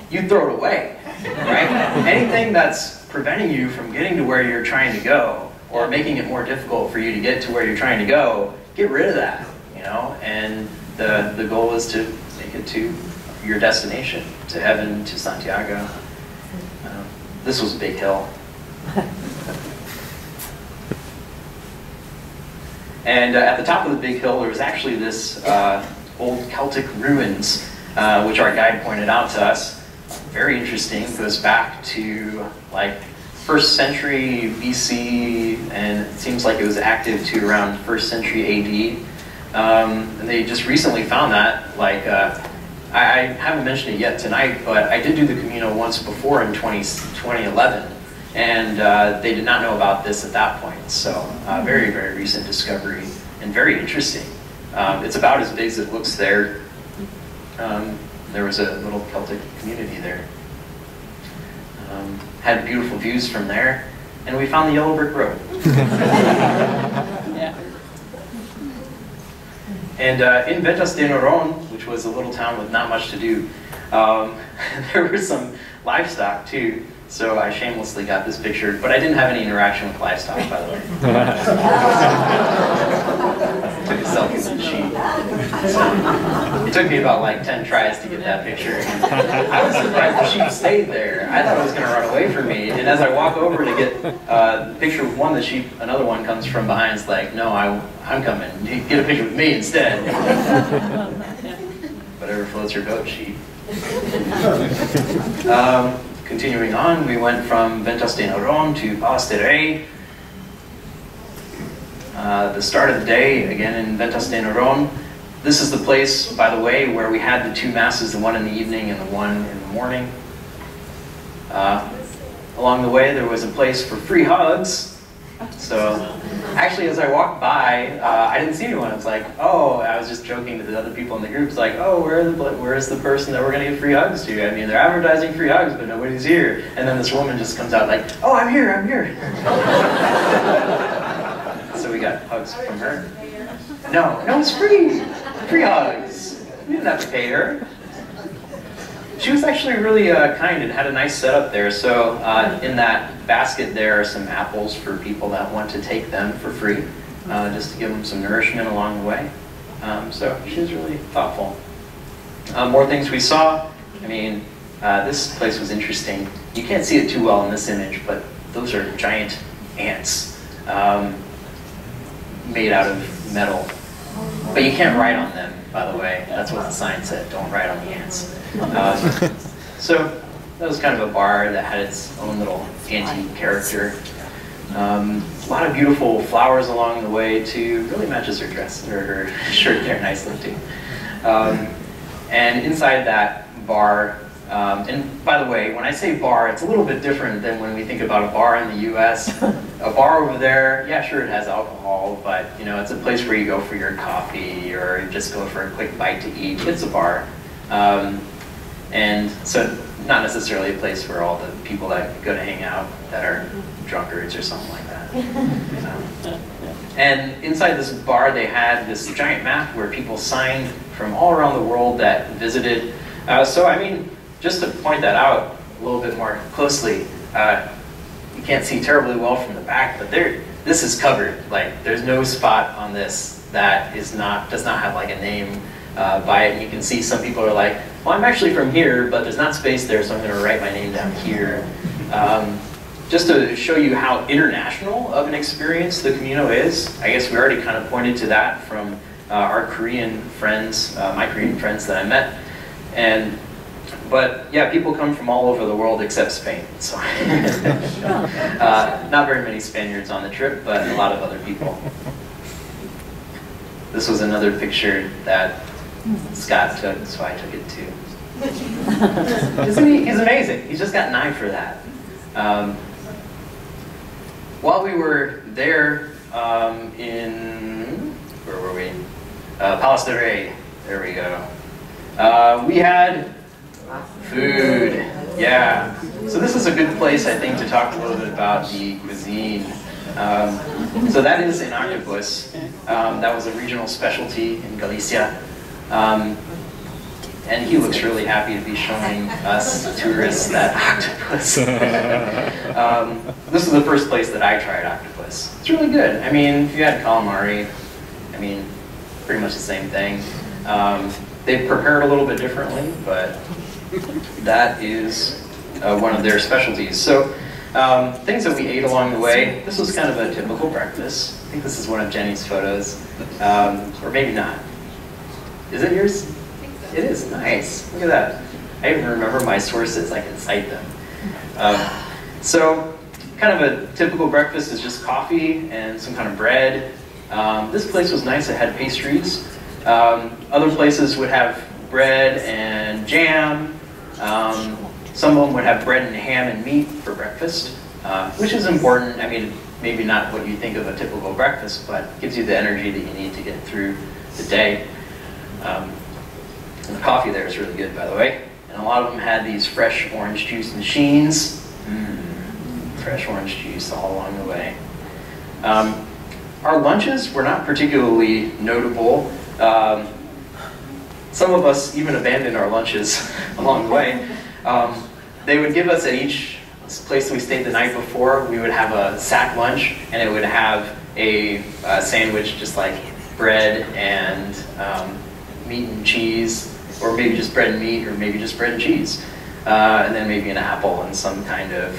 you throw it away, right? Anything that's preventing you from getting to where you're trying to go, or making it more difficult for you to get to where you're trying to go, get rid of that, you know? And the goal is to make it to your destination, to heaven, to Santiago. This was a big hill. And at the top of the big hill, there was actually this old Celtic ruins, which our guide pointed out to us. Very interesting. It goes back to like 1st century BC, and it seems like it was active to around 1st century AD. And they just recently found that, like, I haven't mentioned it yet tonight, but I did do the Communal once before in 2011, and they did not know about this at that point. So very, very recent discovery, and very interesting. It's about as big as it looks there. There was a little Celtic community there. Had beautiful views from there, and we found the yellow brick road. Yeah. And in Ventas de Noron, which was a little town with not much to do, there were some livestock too. So I shamelessly got this picture, but I didn't have any interaction with livestock, by the way. Took a selfie with the sheep. So it took me about like 10 tries to get that picture. I was surprised the sheep stayed there. I thought it was going to run away from me. And as I walk over to get the picture with one of the sheep, another one comes from behind. It's like, no, I'm coming. Get a picture with me instead. Whatever floats your boat, sheep. Continuing on, we went from Ventas de Noron to Palace de Rey. The start of the day, again in Ventas de Noron. This is the place, by the way, where we had the 2 masses, the one in the evening and the one in the morning. Along the way, there was a place for free hugs. So, actually, as I walked by, I didn't see anyone. It's like, oh, I was just joking to the other people in the group. It's like, oh, where's the person that we're going to give free hugs to? I mean, they're advertising free hugs, but nobody's here. And then this woman just comes out like, oh, I'm here, I'm here. So we got hugs from her. No, it's free. Free hugs. We didn't have to pay her. She was actually really kind and had a nice setup there. So in that basket there are some apples for people that want to take them for free, just to give them some nourishment along the way. So she was really thoughtful. More things we saw. I mean, this place was interesting. You can't see it too well in this image, but those are giant ants made out of metal. But you can't write on them, by the way. That's what the sign said, don't write on the ants. So that was kind of a bar that had its own little antique character. A lot of beautiful flowers along the way too. Really matches her dress, or her shirt there nicely too. And inside that bar, and by the way, when I say bar, it's a little bit different than when we think about a bar in the US. A bar over there, yeah, sure, it has alcohol, but you know, it's a place where you go for your coffee or just go for a quick bite to eat. It's a bar. And so not necessarily a place for all the people that go to hang out that are drunkards or something like that. And inside this bar, they had this giant map where people signed from all around the world that visited. So I mean, just to point that out a little bit more closely, you can't see terribly well from the back, but this is covered. Like, there's no spot on this that does not have like a name by it. And you can see some people are like, well, I'm actually from here, but there's not space there, so I'm going to write my name down here. Just to show you how international of an experience the Communal is, I guess we already kind of pointed to that from our Korean friends, my Korean friends that I met. But yeah, people come from all over the world except Spain. So not very many Spaniards on the trip, but a lot of other people. This was another picture that Scott took, so I took it too. Isn't he? He's amazing. He's just got an eye for that. While we were there in, where were we? Palace de Rey. There we go. We had food. Yeah. So this is a good place, I think, to talk a little bit about the cuisine. So that is an octopus. That was a regional specialty in Galicia. And he looks really happy to be showing us tourists that octopus. This is the first place that I tried octopus. It's really good. I mean, if you had calamari, I mean, pretty much the same thing. They prepare it a little bit differently, but that is one of their specialties. So things that we ate along the way, this was kind of a typical breakfast. I think this is one of Jenny's photos, or maybe not. Is it yours? I think so. It is, nice. Look at that. I even remember my sources, I can cite them. So kind of a typical breakfast is just coffee and some kind of bread. This place was nice, it had pastries. Other places would have bread and jam. Some of them would have bread and ham and meat for breakfast, which is important. I mean, maybe not what you think of a typical breakfast, but gives you the energy that you need to get through the day. And the coffee there is really good, by the way. And a lot of them had these fresh orange juice machines. Fresh orange juice all along the way. Our lunches were not particularly notable. Some of us even abandoned our lunches along the way. They would give us at each this place we stayed the night before, we would have a sack lunch, and it would have a sandwich, just like bread and meat and cheese, or maybe just bread and meat, or maybe just bread and cheese, and then maybe an apple and some kind of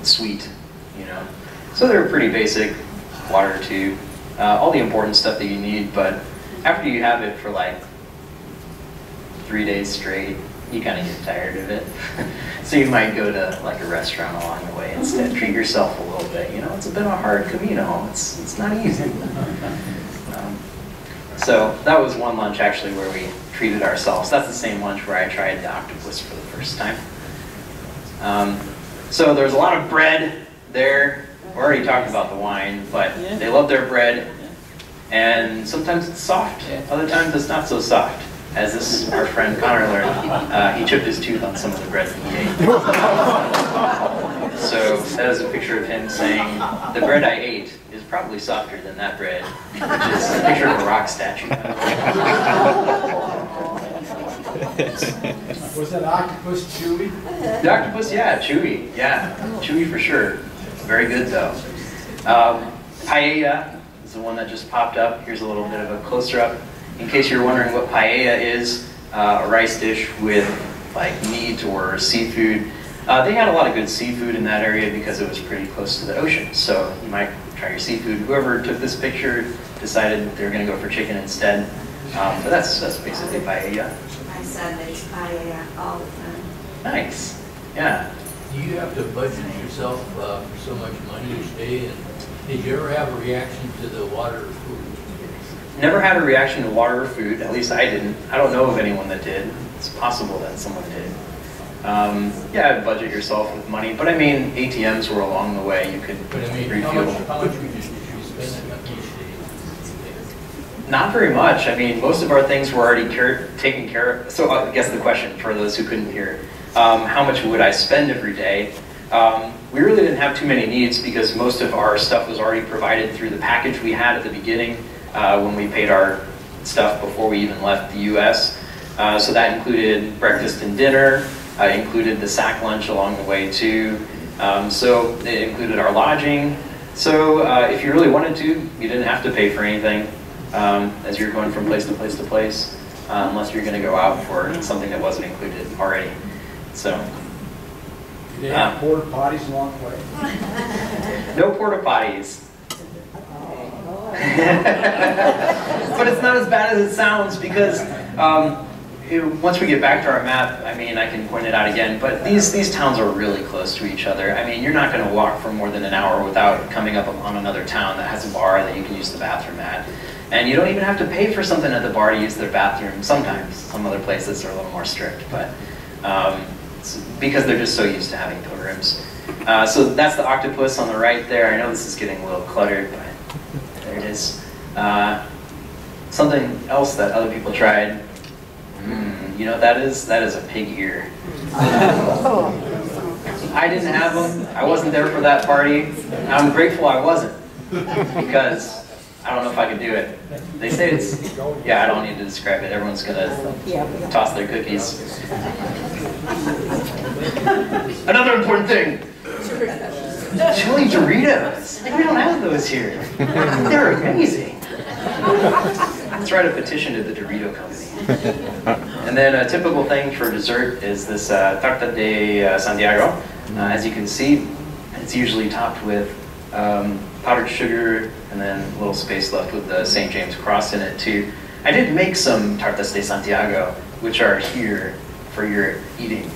sweet, you know. So they're pretty basic. Water too, all the important stuff that you need. But after you have it for like 3 days straight, you kind of get tired of it. So you might go to like a restaurant along the way instead. Treat yourself a little bit. You know, it's a bit of a hard Camino. It's not easy. So that was one lunch actually where we treated ourselves. That's the same lunch where I tried the octopus for the first time. So there's a lot of bread there. We're already talking about the wine, but they love their bread. And sometimes it's soft, other times it's not so soft. As this, our friend Connor learned, he chipped his tooth on some of the bread that he ate. So that is a picture of him saying, the bread I ate is probably softer than that bread, which is a picture of a rock statue. Was that octopus chewy? The octopus, yeah, chewy. Yeah, chewy for sure. Very good though. Paella is the one that just popped up. Here's a little bit of a closer up. In case you're wondering what paella is, a rice dish with like meat or seafood. They had a lot of good seafood in that area because it was pretty close to the ocean. So you might try your seafood. Whoever took this picture decided they were going to go for chicken instead. But that's basically paella. My son makes paella all the time. Nice. Yeah. Do you have to budget yourself for so much money each day? And did you ever have a reaction to the water or food? Never had a reaction to water or food. At least I didn't. I don't know of anyone that did. It's possible that someone did. Yeah, budget yourself with money. But I mean, ATMs were along the way. You could But I mean, refuel. how much would you spend on each day? Not very much. I mean, most of our things were already taken care of. So I guess the question for those who couldn't hear, how much would I spend every day? We really didn't have too many needs because most of our stuff was already provided through the package we had at the beginning when we paid our stuff before we even left the US. So that included breakfast and dinner, included the sack lunch along the way too. So it included our lodging. So if you really wanted to, you didn't have to pay for anything as you're going from place to place to place, unless you're going to go out for something that wasn't included already. So. Did they have porta potties along the way? No porta potties. But it's not as bad as it sounds because once we get back to our map, I mean, I can point it out again, but these towns are really close to each other. I mean, you're not going to walk for more than an hour without coming up on another town that has a bar that you can use the bathroom at. And you don't even have to pay for something at the bar to use their bathroom. Sometimes, some other places are a little more strict, but because they're just so used to having pilgrims. So that's the octopus on the right there. I know this is getting a little cluttered, but there it is. Something else that other people tried. You know, that is a pig ear. I didn't have them. I wasn't there for that party. I'm grateful I wasn't because I don't know if I could do it. They say it's, yeah, I don't need to describe it. Everyone's gonna toss their cookies. Another important thing. Chili Doritos. We don't have those here. They're amazing. Let's write a petition to the Dorito company. And then a typical thing for dessert is this Tarta de Santiago. As you can see, it's usually topped with powdered sugar and then a little space left with the St. James cross in it too. I did make some tartas de Santiago, which are here for your eating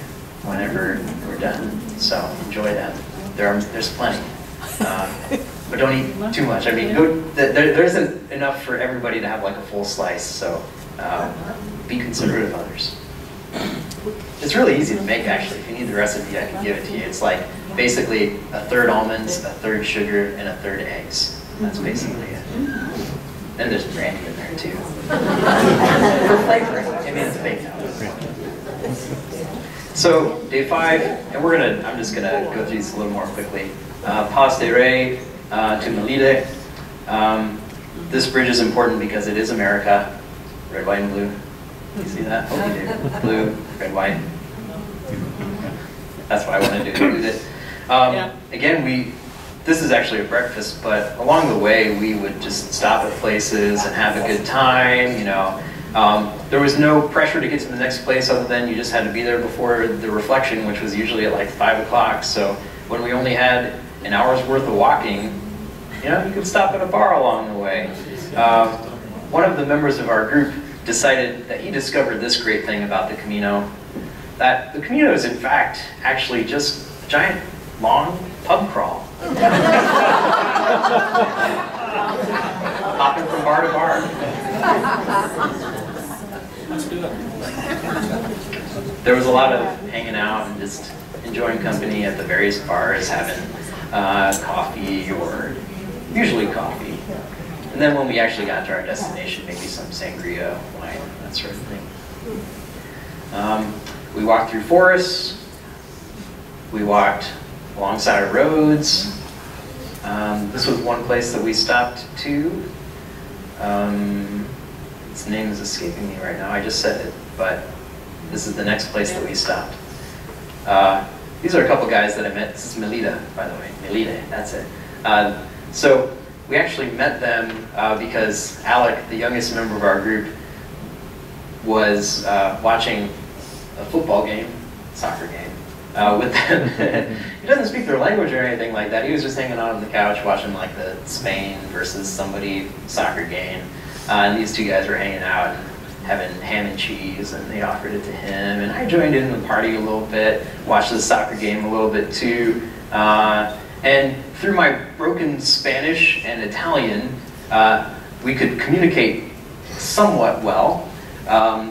whenever we're done. So enjoy them. There's plenty. But don't eat too much. I mean, there isn't enough for everybody to have like a full slice, so be considerate of others. It's really easy to make, actually. If you need the recipe, I can give it to you. It's like basically a third almonds, a third sugar, and a third eggs. That's basically it. And there's brandy in there too. For flavoring. I mean, it's baked out. So day 5, and I'm just gonna go through these a little more quickly. Pas de Rey to Melide. This bridge is important because it is America, red, white, and blue. You see that? Hope you do. Blue, red, white. That's why I wanted to include it. Again, this is actually a breakfast, but along the way we would just stop at places and have a good time, you know. There was no pressure to get to the next place other than you just had to be there before the reflection, which was usually at like 5 o'clock. So when we only had an hour's worth of walking, you know, you could stop at a bar along the way. One of the members of our group decided that he discovered this great thing about the Camino, that the Camino is in fact actually just a giant, long pub crawl. Hopping from bar to bar. There was a lot of hanging out and just enjoying company at the various bars, having coffee, or usually coffee. And then when we actually got to our destination, maybe some sangria, wine, that sort of thing. We walked through forests. We walked alongside of roads. This was one place that we stopped to. Its name is escaping me right now. I just said it, but this is the next place that we stopped. These are a couple guys that I met. This is Melita, by the way. Melita, that's it. So we actually met them because Alec, the youngest member of our group, was watching a football game, soccer game, with them. He doesn't speak their language or anything like that. He was just hanging out on the couch watching like the Spain versus somebody soccer game. And these two guys were hanging out and having ham and cheese, and they offered it to him. And I joined in the party a little bit, watched the soccer game a little bit too. And through my broken Spanish and Italian, we could communicate somewhat well.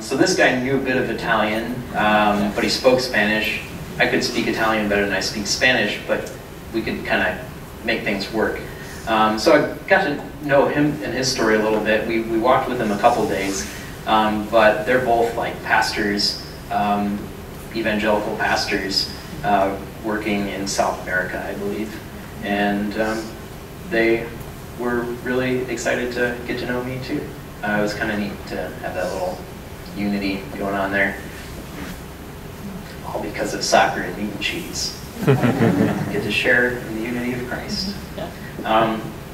So this guy knew a bit of Italian, but he spoke Spanish. I could speak Italian better than I speak Spanish, but we could kind of make things work. So I got to know him and his story a little bit. We walked with him a couple days, but they're both like pastors, evangelical pastors, working in South America, I believe. And they were really excited to get to know me too. It was kind of neat to have that little unity going on there. All because of soccer and meat and cheese. Get to share in the unity of Christ.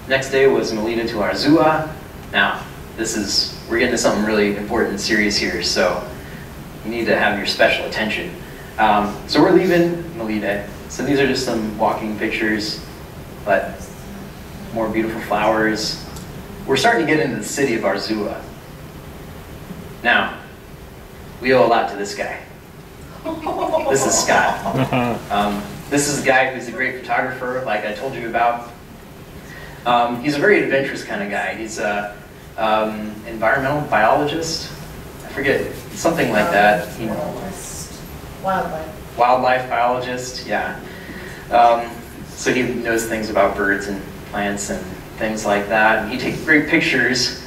Next day was Melita to Arzua. Now, we're getting to something really important and serious here, so you need to have your special attention. So we're leaving Melita. So these are just some walking pictures, but more beautiful flowers. We're starting to get into the city of Arzua. Now, we owe a lot to this guy. This is Scott. This is a guy who's a great photographer, like I told you about. He's a very adventurous kind of guy. He's an environmental biologist. I forget, something like that. Wildlife biologist, yeah. So he knows things about birds and plants and things like that. And he takes great pictures,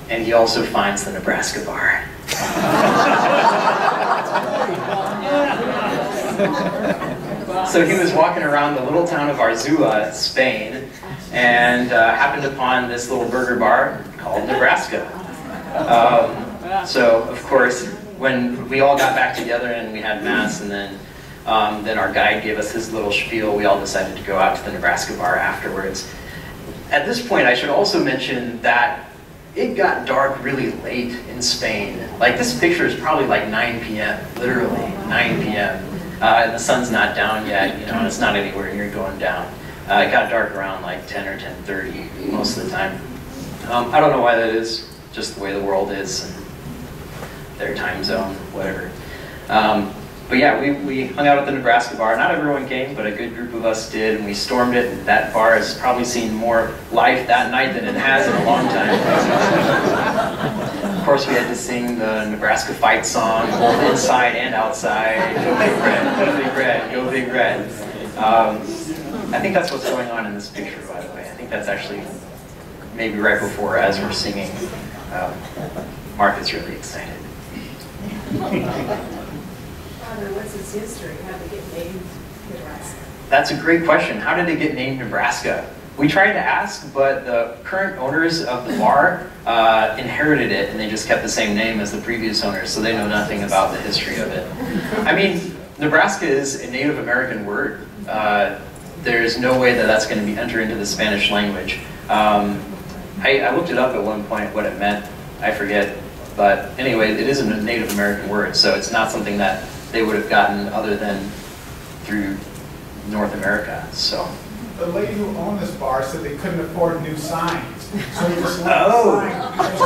and he also finds the Nebraska bar. So he was walking around the little town of Arzua, Spain, and happened upon this little burger bar called Nebraska. So, of course, when we all got back together and we had mass, and then our guide gave us his little spiel, we all decided to go out to the Nebraska bar afterwards. At this point, I should also mention that it got dark really late in Spain. Like, this picture is probably like 9 p.m., literally 9 p.m. And the sun's not down yet, you know, and it's not anywhere near going down. It got dark around like 10 or 10:30 most of the time. I don't know why that is, just the way the world is, and their time zone, whatever. But yeah, we hung out at the Nebraska bar. Not everyone came, but a good group of us did, and we stormed it. And that bar has probably seen more life that night than it has in a long time. Of course, we had to sing the Nebraska fight song, both inside and outside. Go Big Red, go Big Red, go Big Red. I think that's what's going on in this picture, by the way. I think that's actually maybe right before, as we're singing. Mark is really excited. Father, what's its history? How did it get named Nebraska? That's a great question. How did it get named Nebraska? We tried to ask, but the current owners of the bar inherited it, and they just kept the same name as the previous owners, so they know nothing about the history of it. I mean, Nebraska is a Native American word. There's no way that that's going to be entered into the Spanish language. I looked it up at one point, what it meant. I forget. But anyway, it is a Native American word, so it's not something that they would have gotten other than through North America. So. The lady who owned this bar said they couldn't afford new signs, so they just left Oh. the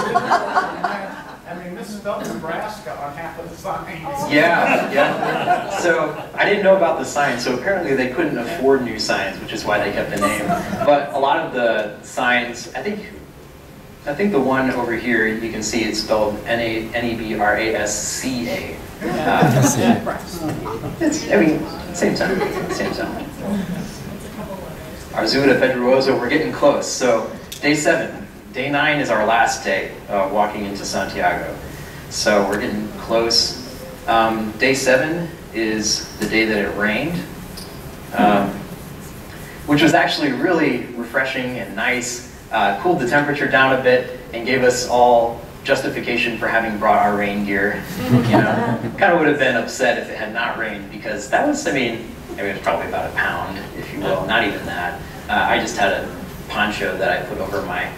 sign. And they misspelled Nebraska on half of the signs. Yeah, yeah. So I didn't know about the signs, so apparently they couldn't afford new signs, which is why they kept the name. But a lot of the signs, I think the one over here, you can see it's spelled Nebrasca. I mean, same sound, same sound. Arzuda Pedroso, we're getting close. So day 7. Day 9 is our last day walking into Santiago. So we're getting close. Day 7 is the day that it rained, which was actually really refreshing and nice. Cooled the temperature down a bit and gave us all justification for having brought our rain gear. You know, kind of would have been upset if it had not rained, because that was, I mean, it was probably about a pound, if you will, not even that. I just had a poncho that I put over my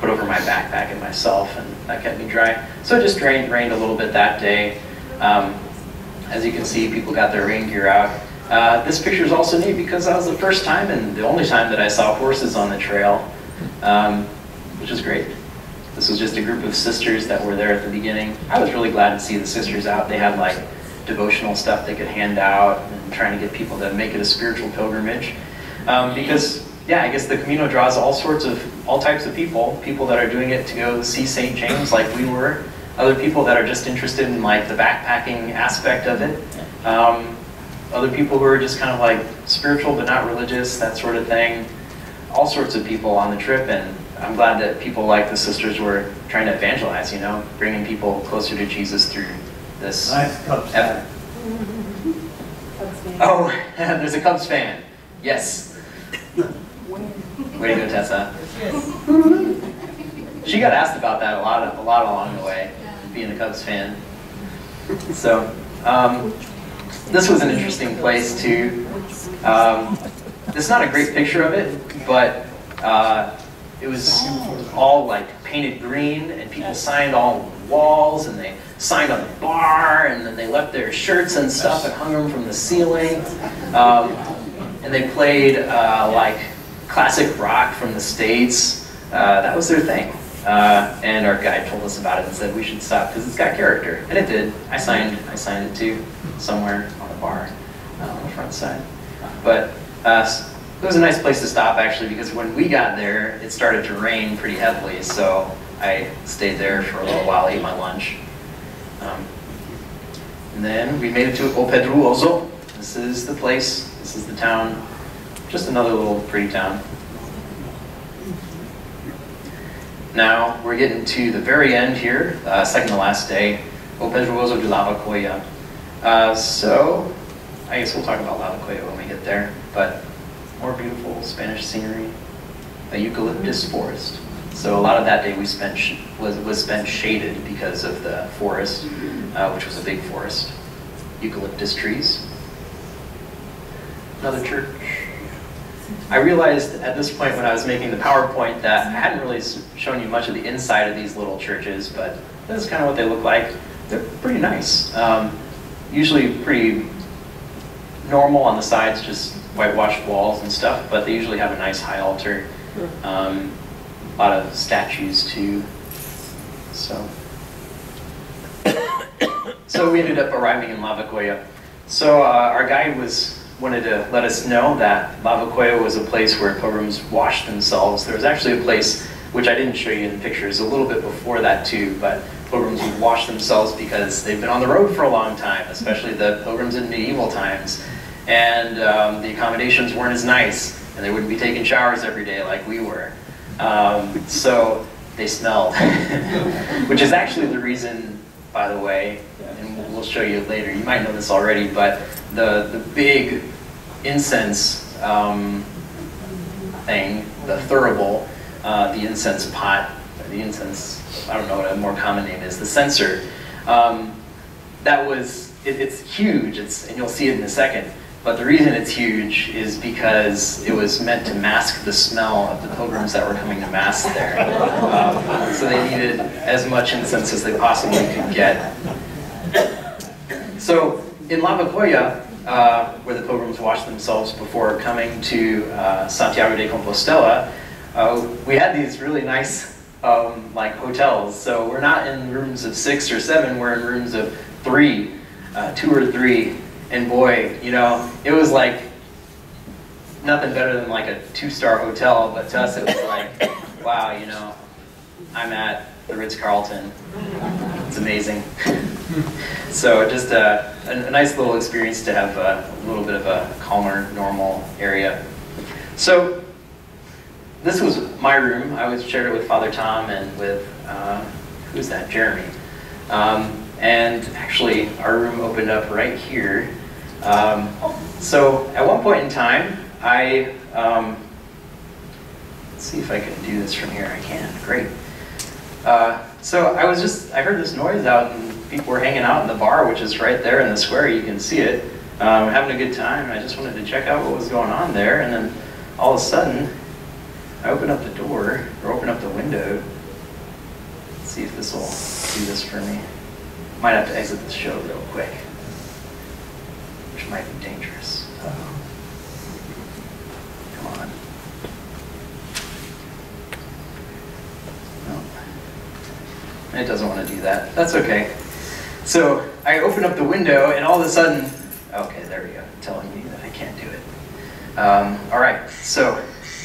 backpack and myself, and that kept me dry. So it just rained a little bit that day. As you can see, people got their rain gear out. This picture is also neat because that was the first time and the only time that I saw horses on the trail, which is great. This was just a group of sisters that were there at the beginning. I was really glad to see the sisters out. They had like devotional stuff they could hand out and trying to get people to make it a spiritual pilgrimage. Because, yeah, I guess the Communal draws all types of people that are doing it to go see St. James like we were, other people that are just interested in like the backpacking aspect of it, other people who are just kind of like spiritual but not religious, that sort of thing, all sorts of people on the trip. And I'm glad that people like the sisters were trying to evangelize, you know, bringing people closer to Jesus through this effort. Oh, there's a Cubs fan. Yes. Way to go, Tessa. She got asked about that a lot along the way, being a Cubs fan. So, this was an interesting place too. It's not a great picture of it, but it was all like painted green, and people signed all the walls, and they signed on the bar, and then they left their shirts and stuff and hung them from the ceiling. And they played like classic rock from the States. That was their thing. And our guide told us about it and said we should stop because it's got character, and it did. I signed it too, somewhere on the bar on the front side. But it was a nice place to stop actually, because when we got there, it started to rain pretty heavily. So I stayed there for a little while, ate my lunch, and then we made it to O Pedruoso. This is the place. This is the town. Just another little pretty town. Now we're getting to the very end here, second to last day, O Pedruoso de Lavacoya. So I guess we'll talk about Lavacoya when we get there, but more beautiful Spanish scenery, a eucalyptus forest. So a lot of that day we spent was spent shaded because of the forest, which was a big forest. Eucalyptus trees. Another church. I realized at this point when I was making the PowerPoint that I hadn't really shown you much of the inside of these little churches, but that's kind of what they look like. They're pretty nice. Usually pretty normal on the sides, just whitewashed walls and stuff, but they usually have a nice high altar. A lot of statues too. So we ended up arriving in Lavacoya. So our guide wanted to let us know that Lavacoya was a place where pilgrims washed themselves. There was actually a place, which I didn't show you in the pictures, a little bit before that too, but pilgrims would wash themselves because they've been on the road for a long time, especially the pilgrims in medieval times. And the accommodations weren't as nice, and they wouldn't be taking showers every day like we were. So they smelled, which is actually the reason, by the way, and we'll show you later, you might know this already, but the big incense thing, the thurible, the incense pot, or the incense, I don't know what a more common name is, the censer. It's huge, and you'll see it in a second. But the reason it's huge is because it was meant to mask the smell of the pilgrims that were coming to Mass there. So they needed as much incense as they possibly could get. So in Lavacoya, where the pilgrims washed themselves before coming to Santiago de Compostela, we had these really nice like hotels. So we're not in rooms of 6 or 7, we're in rooms of 3, 2 or 3. And boy, you know, it was like nothing better than like a 2-star hotel, but to us it was like, wow, you know, I'm at the Ritz-Carlton. It's amazing. So just a nice little experience to have a little bit of a calmer, normal area. So this was my room. I was shared it with Father Tom and with, who's that, Jeremy. And actually, our room opened up right here. So at one point in time, let's see if I can do this from here. I can, great. So I heard this noise out, and people were hanging out in the bar, which is right there in the square. You can see it, having a good time. I just wanted to check out what was going on there, and then all of a sudden, I open up the door, or open up the window. Let's see if this will do this for me. Might have to exit the show real quick, which might be dangerous. Come on. No. It doesn't want to do that. That's okay. So I open up the window, and all of a sudden, okay, there we go, telling me that I can't do it. All right, so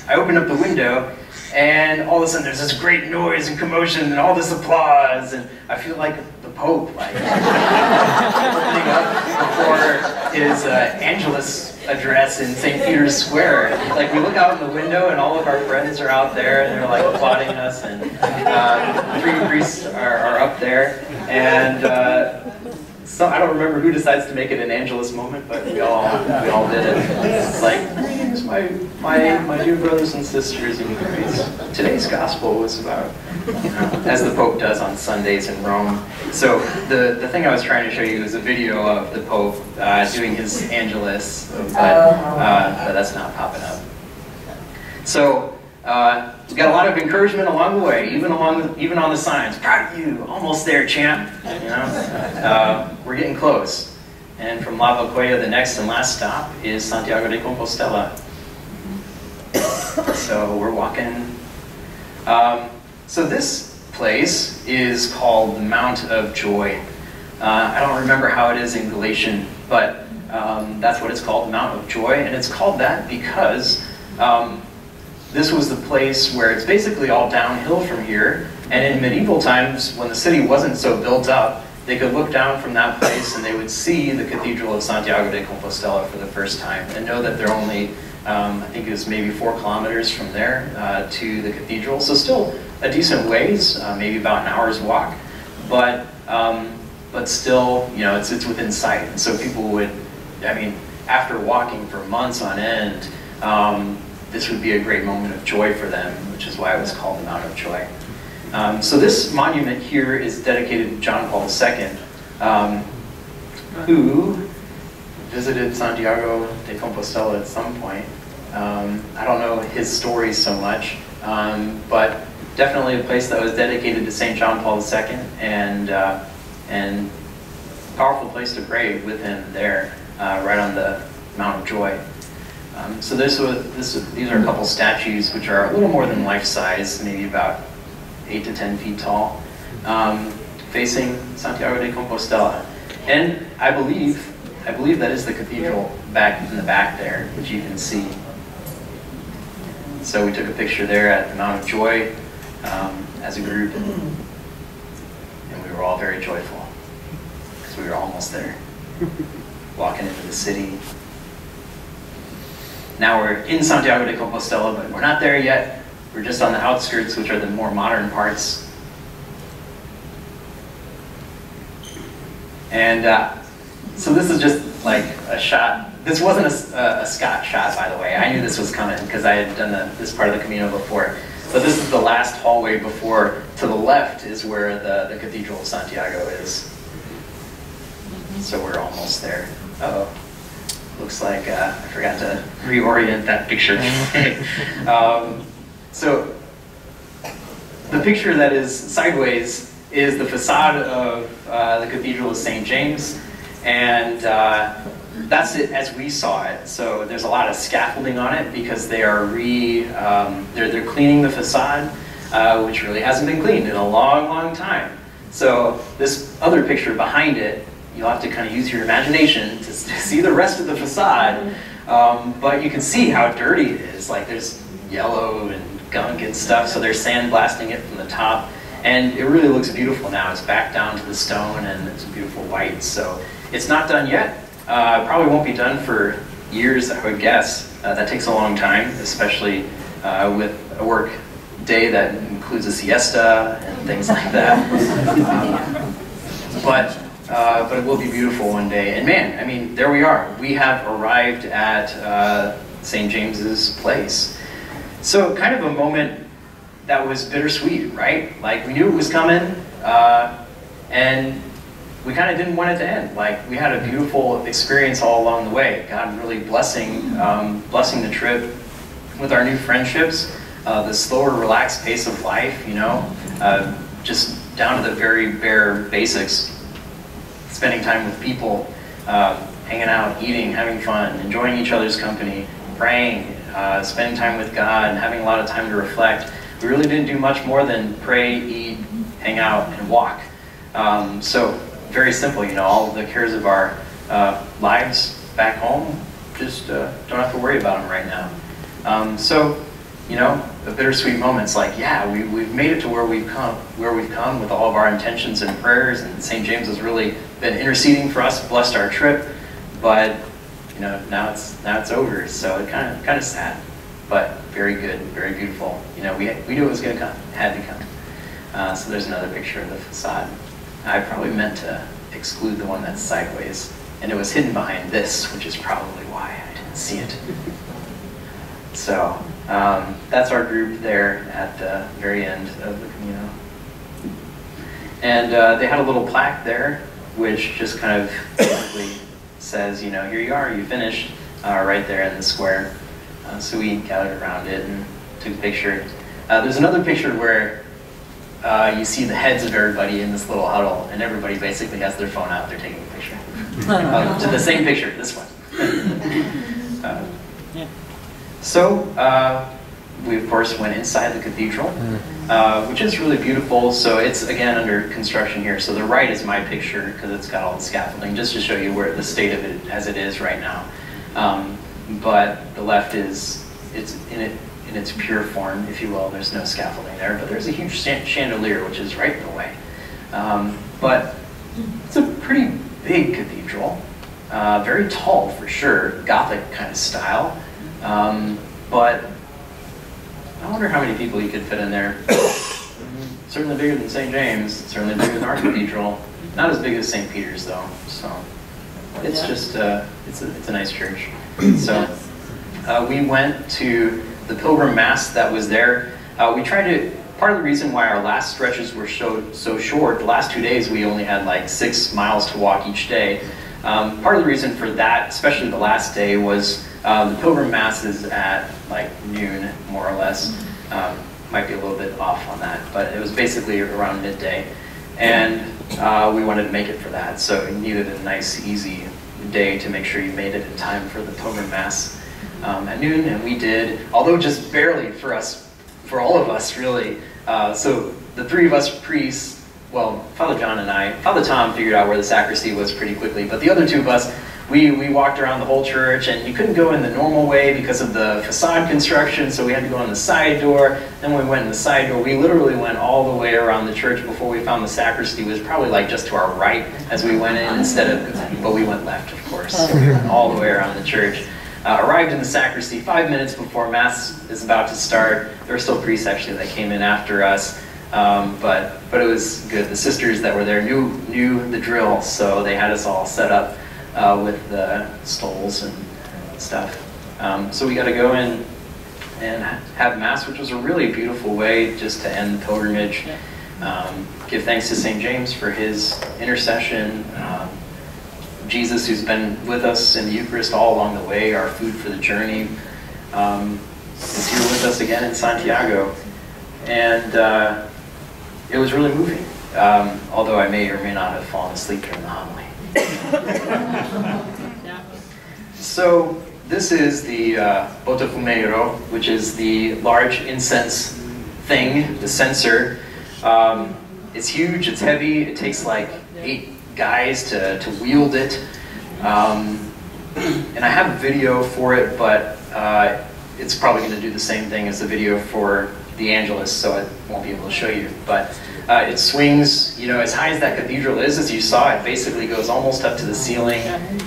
I open up the window, and all of a sudden there's this great noise and commotion and all this applause, and I feel like the Pope, like, opening up before his Angelus address in St. Peter's Square. Like, we look out the window and all of our friends are out there and they're like applauding us, and 3 priests are up there, and so I don't remember who decides to make it an Angelus moment, but we all did it. It's like, greetings, my dear brothers and sisters in Christ. Today's gospel was about, you know, as the Pope does on Sundays in Rome. So the thing I was trying to show you is a video of the Pope doing his Angelus, but that's not popping up. So we got a lot of encouragement along the way, even on the signs. Proud of you, almost there, champ. You know, we're getting close. And from Lavacoya, the next and last stop is Santiago de Compostela. So we're walking. So this place is called the Mount of Joy. I don't remember how it is in Galatian, but that's what it's called, the Mount of Joy. And it's called that because this was the place where it's basically all downhill from here. And in medieval times, when the city wasn't so built up, they could look down from that place and they would see the Cathedral of Santiago de Compostela for the first time and know that they're only, I think it was maybe 4 kilometers from there to the cathedral. So still a decent ways, maybe about an hour's walk, but still, you know, it's within sight. And so people would, I mean, after walking for months on end, this would be a great moment of joy for them, which is why it was called the Mount of Joy. So this monument here is dedicated to John Paul II, who visited Santiago de Compostela at some point. I don't know his story so much, but definitely a place that was dedicated to St. John Paul II, and powerful place to pray with him there, right on the Mount of Joy. So these are a couple statues which are a little more than life-size, maybe about 8 to 10 feet tall, facing Santiago de Compostela. And I believe that is the cathedral back in the back there, which you can see. So we took a picture there at the Mount of Joy as a group, and we were all very joyful because we were almost there, walking into the city. Now we're in Santiago de Compostela, but we're not there yet. We're just on the outskirts, which are the more modern parts. And So this is just like a shot. This wasn't a Scott shot, by the way. I knew this was coming because I had done this part of the Communal before. But this is the last hallway before, to the left is where the Cathedral of Santiago is. So we're almost there. Uh-oh. Looks like I forgot to reorient that picture. So the picture that is sideways is the facade of the Cathedral of St James, and that's it as we saw it. So there's a lot of scaffolding on it because they are they're cleaning the facade, which really hasn't been cleaned in a long, long time. So this other picture behind it, you'll have to kind of use your imagination to see the rest of the facade, but you can see how dirty it is. Like there's yellow and gunk and stuff, so they're sandblasting it from the top, and it really looks beautiful now. It's back down to the stone, and it's a beautiful white. So it's not done yet. Probably won't be done for years, I would guess. That takes a long time, especially with a work day that includes a siesta and things like that. But it will be beautiful one day. And man, I mean, there we are. We have arrived at St. James's Place. So kind of a moment that was bittersweet, right? Like we knew it was coming, and we kind of didn't want it to end. Like we had a beautiful experience all along the way. God really blessing the trip with our new friendships, the slower, relaxed pace of life, you know, just down to the very bare basics. Spending time with people, hanging out, eating, having fun, enjoying each other's company, praying, spending time with God, and having a lot of time to reflect. We really didn't do much more than pray, eat, hang out, and walk. So very simple, you know, all of the cares of our lives back home, just don't have to worry about them right now. So, you know, the bittersweet moments like, yeah, we've made it to where we've come with all of our intentions and prayers, and St. James has really been interceding for us, blessed our trip, but you know, now it's over, so it kind of sad, but very good, very beautiful. You know, we knew it was going to come, it had to come. So there's another picture of the facade. I probably meant to exclude the one that's sideways, and it was hidden behind this, which is probably why I didn't see it. So that's our group there at the very end of the Communal. And they had a little plaque there, which just kind of basically says, you know, here you are, you finished, right there in the square. So we gathered around it and took a picture. There's another picture where you see the heads of everybody in this little huddle, and everybody basically has their phone out, they're taking a picture. To the same picture, this one. So we of course went inside the cathedral, which is really beautiful. So it's again under construction here. So the right is my picture because it's got all the scaffolding, just to show you where the state of it as it is right now. But the left is in its pure form, if you will. There's no scaffolding there, but there's a huge chandelier which is right in the way. But it's a pretty big cathedral, very tall for sure, Gothic kind of style. But I wonder how many people you could fit in there. Certainly bigger than St. James, certainly bigger than our cathedral. Not as big as St. Peter's though, so it's just, it's a nice church. So we went to the Pilgrim Mass that was there. We tried to, part of the reason why our last stretches were so short, the last 2 days we only had like 6 miles to walk each day. Part of the reason for that, especially the last day, was the Pilgrim Mass is at like noon, more or less. Might be a little bit off on that, but it was basically around midday. And we wanted to make it for that, so we needed a nice, easy day to make sure you made it in time for the Pilgrim Mass at noon, and we did, although just barely for us, for all of us, really. So the three of us priests, well, Father John and I, Father Tom figured out where the sacristy was pretty quickly, but the other two of us, we walked around the whole church, and you couldn't go in the normal way because of the facade construction, so we had to go in the side door. Then we went in the side door. We literally went all the way around the church before we found the sacristy. It was probably like just to our right as we went in instead of, but we went left, of course. So we went all the way around the church. Arrived in the sacristy 5 minutes before Mass is about to start. There were still priests actually that came in after us. But it was good. The sisters that were there knew the drill, so they had us all set up with the stoles and stuff. So we got to go in and have Mass, which was a really beautiful way just to end the pilgrimage. Give thanks to St. James for his intercession. Jesus, who's been with us in the Eucharist all along the way, our food for the journey, is here with us again in Santiago. And it was really moving, although I may or may not have fallen asleep during the homily. So this is the Botafumero, which is the large incense thing, the censer. It's huge, it's heavy, it takes like 8 guys to wield it. And I have a video for it, but it's probably going to do the same thing as the video for the Angelus, so I won't be able to show you. But it swings, you know, as high as that cathedral is, as you saw, it basically goes almost up to the ceiling.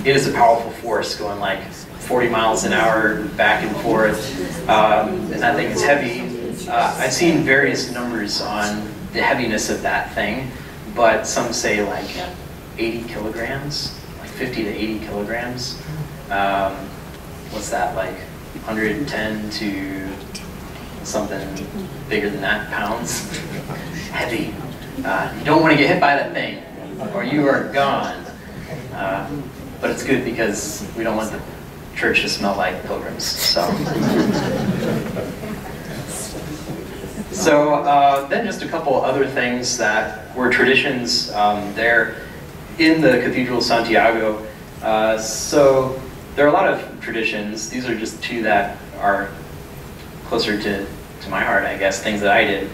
It is a powerful force, going like 40 miles an hour back and forth, and that thing is heavy. I've seen various numbers on the heaviness of that thing, but some say like 80 kilograms, like 50 to 80 kilograms. What's that, like 110 to something bigger than that pounds? Heavy. You don't want to get hit by that thing, or you are gone. But it's good because we don't want the church to smell like pilgrims. So then just a couple other things that were traditions there in the Cathedral of Santiago. So there are a lot of traditions. These are just 2 that are closer to my heart, I guess, things that I did.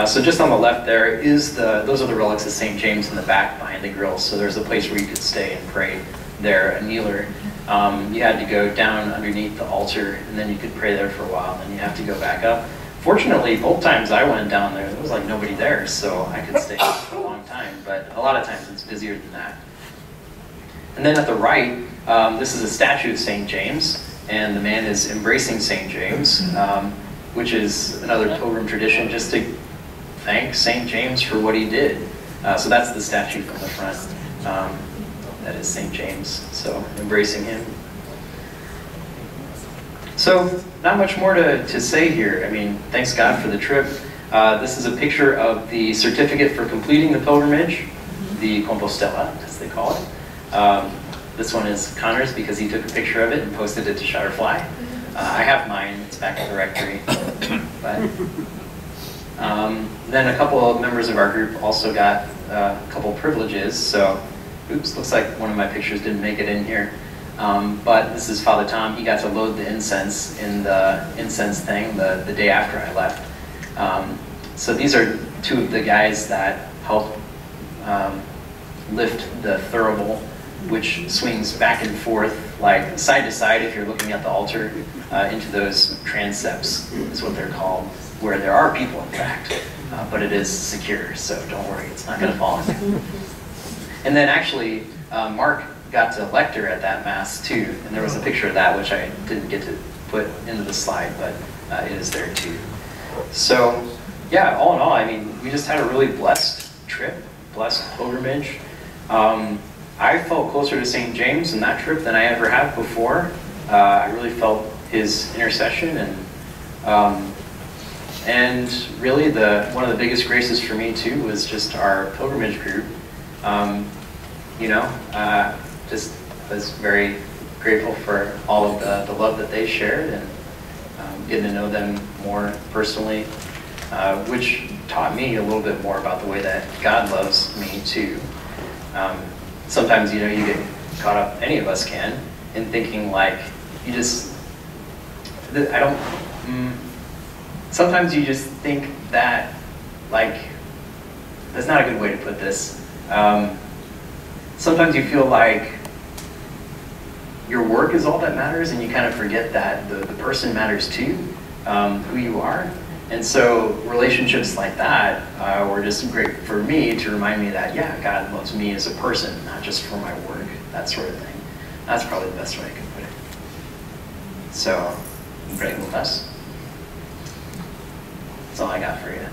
So just on the left there is those are the relics of St. James in the back behind the grill. So there's a place where you could stay and pray there, a kneeler. You had to go down underneath the altar, and then you could pray there for a while, and then you have to go back up. Fortunately, both times I went down there was like nobody there, so I could stay for a long time, but a lot of times it's busier than that. And then at the right, this is a statue of St. James, and the man is embracing St. James, which is another pilgrim tradition, just to thank St. James for what he did. So that's the statue from the front. That is St. James, so embracing him. So not much more to say here. I mean, thanks God for the trip. This is a picture of the certificate for completing the pilgrimage, the Compostela, as they call it. This one is Connor's because he took a picture of it and posted it to Shutterfly. I have mine, it's back in the rectory. But, then a couple of members of our group also got a couple privileges. So, oops, looks like one of my pictures didn't make it in here. But this is Father Tom. He got to load the incense in the incense thing the day after I left. So these are 2 of the guys that helped lift the thurible, which swings back and forth, like side to side if you're looking at the altar, into those transepts, is what they're called, where there are people, in fact, but it is secure, so don't worry, it's not going to fall in there. And then actually, Mark got to lector at that Mass too, and there was a picture of that which I didn't get to put into the slide, but it is there too. So yeah, all in all, I mean, we just had a really blessed trip, blessed pilgrimage. I felt closer to St. James in that trip than I ever have before. I really felt his intercession, and really one of the biggest graces for me too was just our pilgrimage group. You know, just was very grateful for all of the love that they shared, and getting to know them more personally, which taught me a little bit more about the way that God loves me too. Sometimes, you know, you get caught up, any of us can, in thinking like, sometimes you just think that, like, that's not a good way to put this. Sometimes you feel like your work is all that matters, and you kind of forget that the person matters too, who you are. And so relationships like that were just great for me to remind me that, yeah, God loves me as a person, not just for my work, that sort of thing. That's probably the best way I can put it. So, you pray with us? That's all I got for you.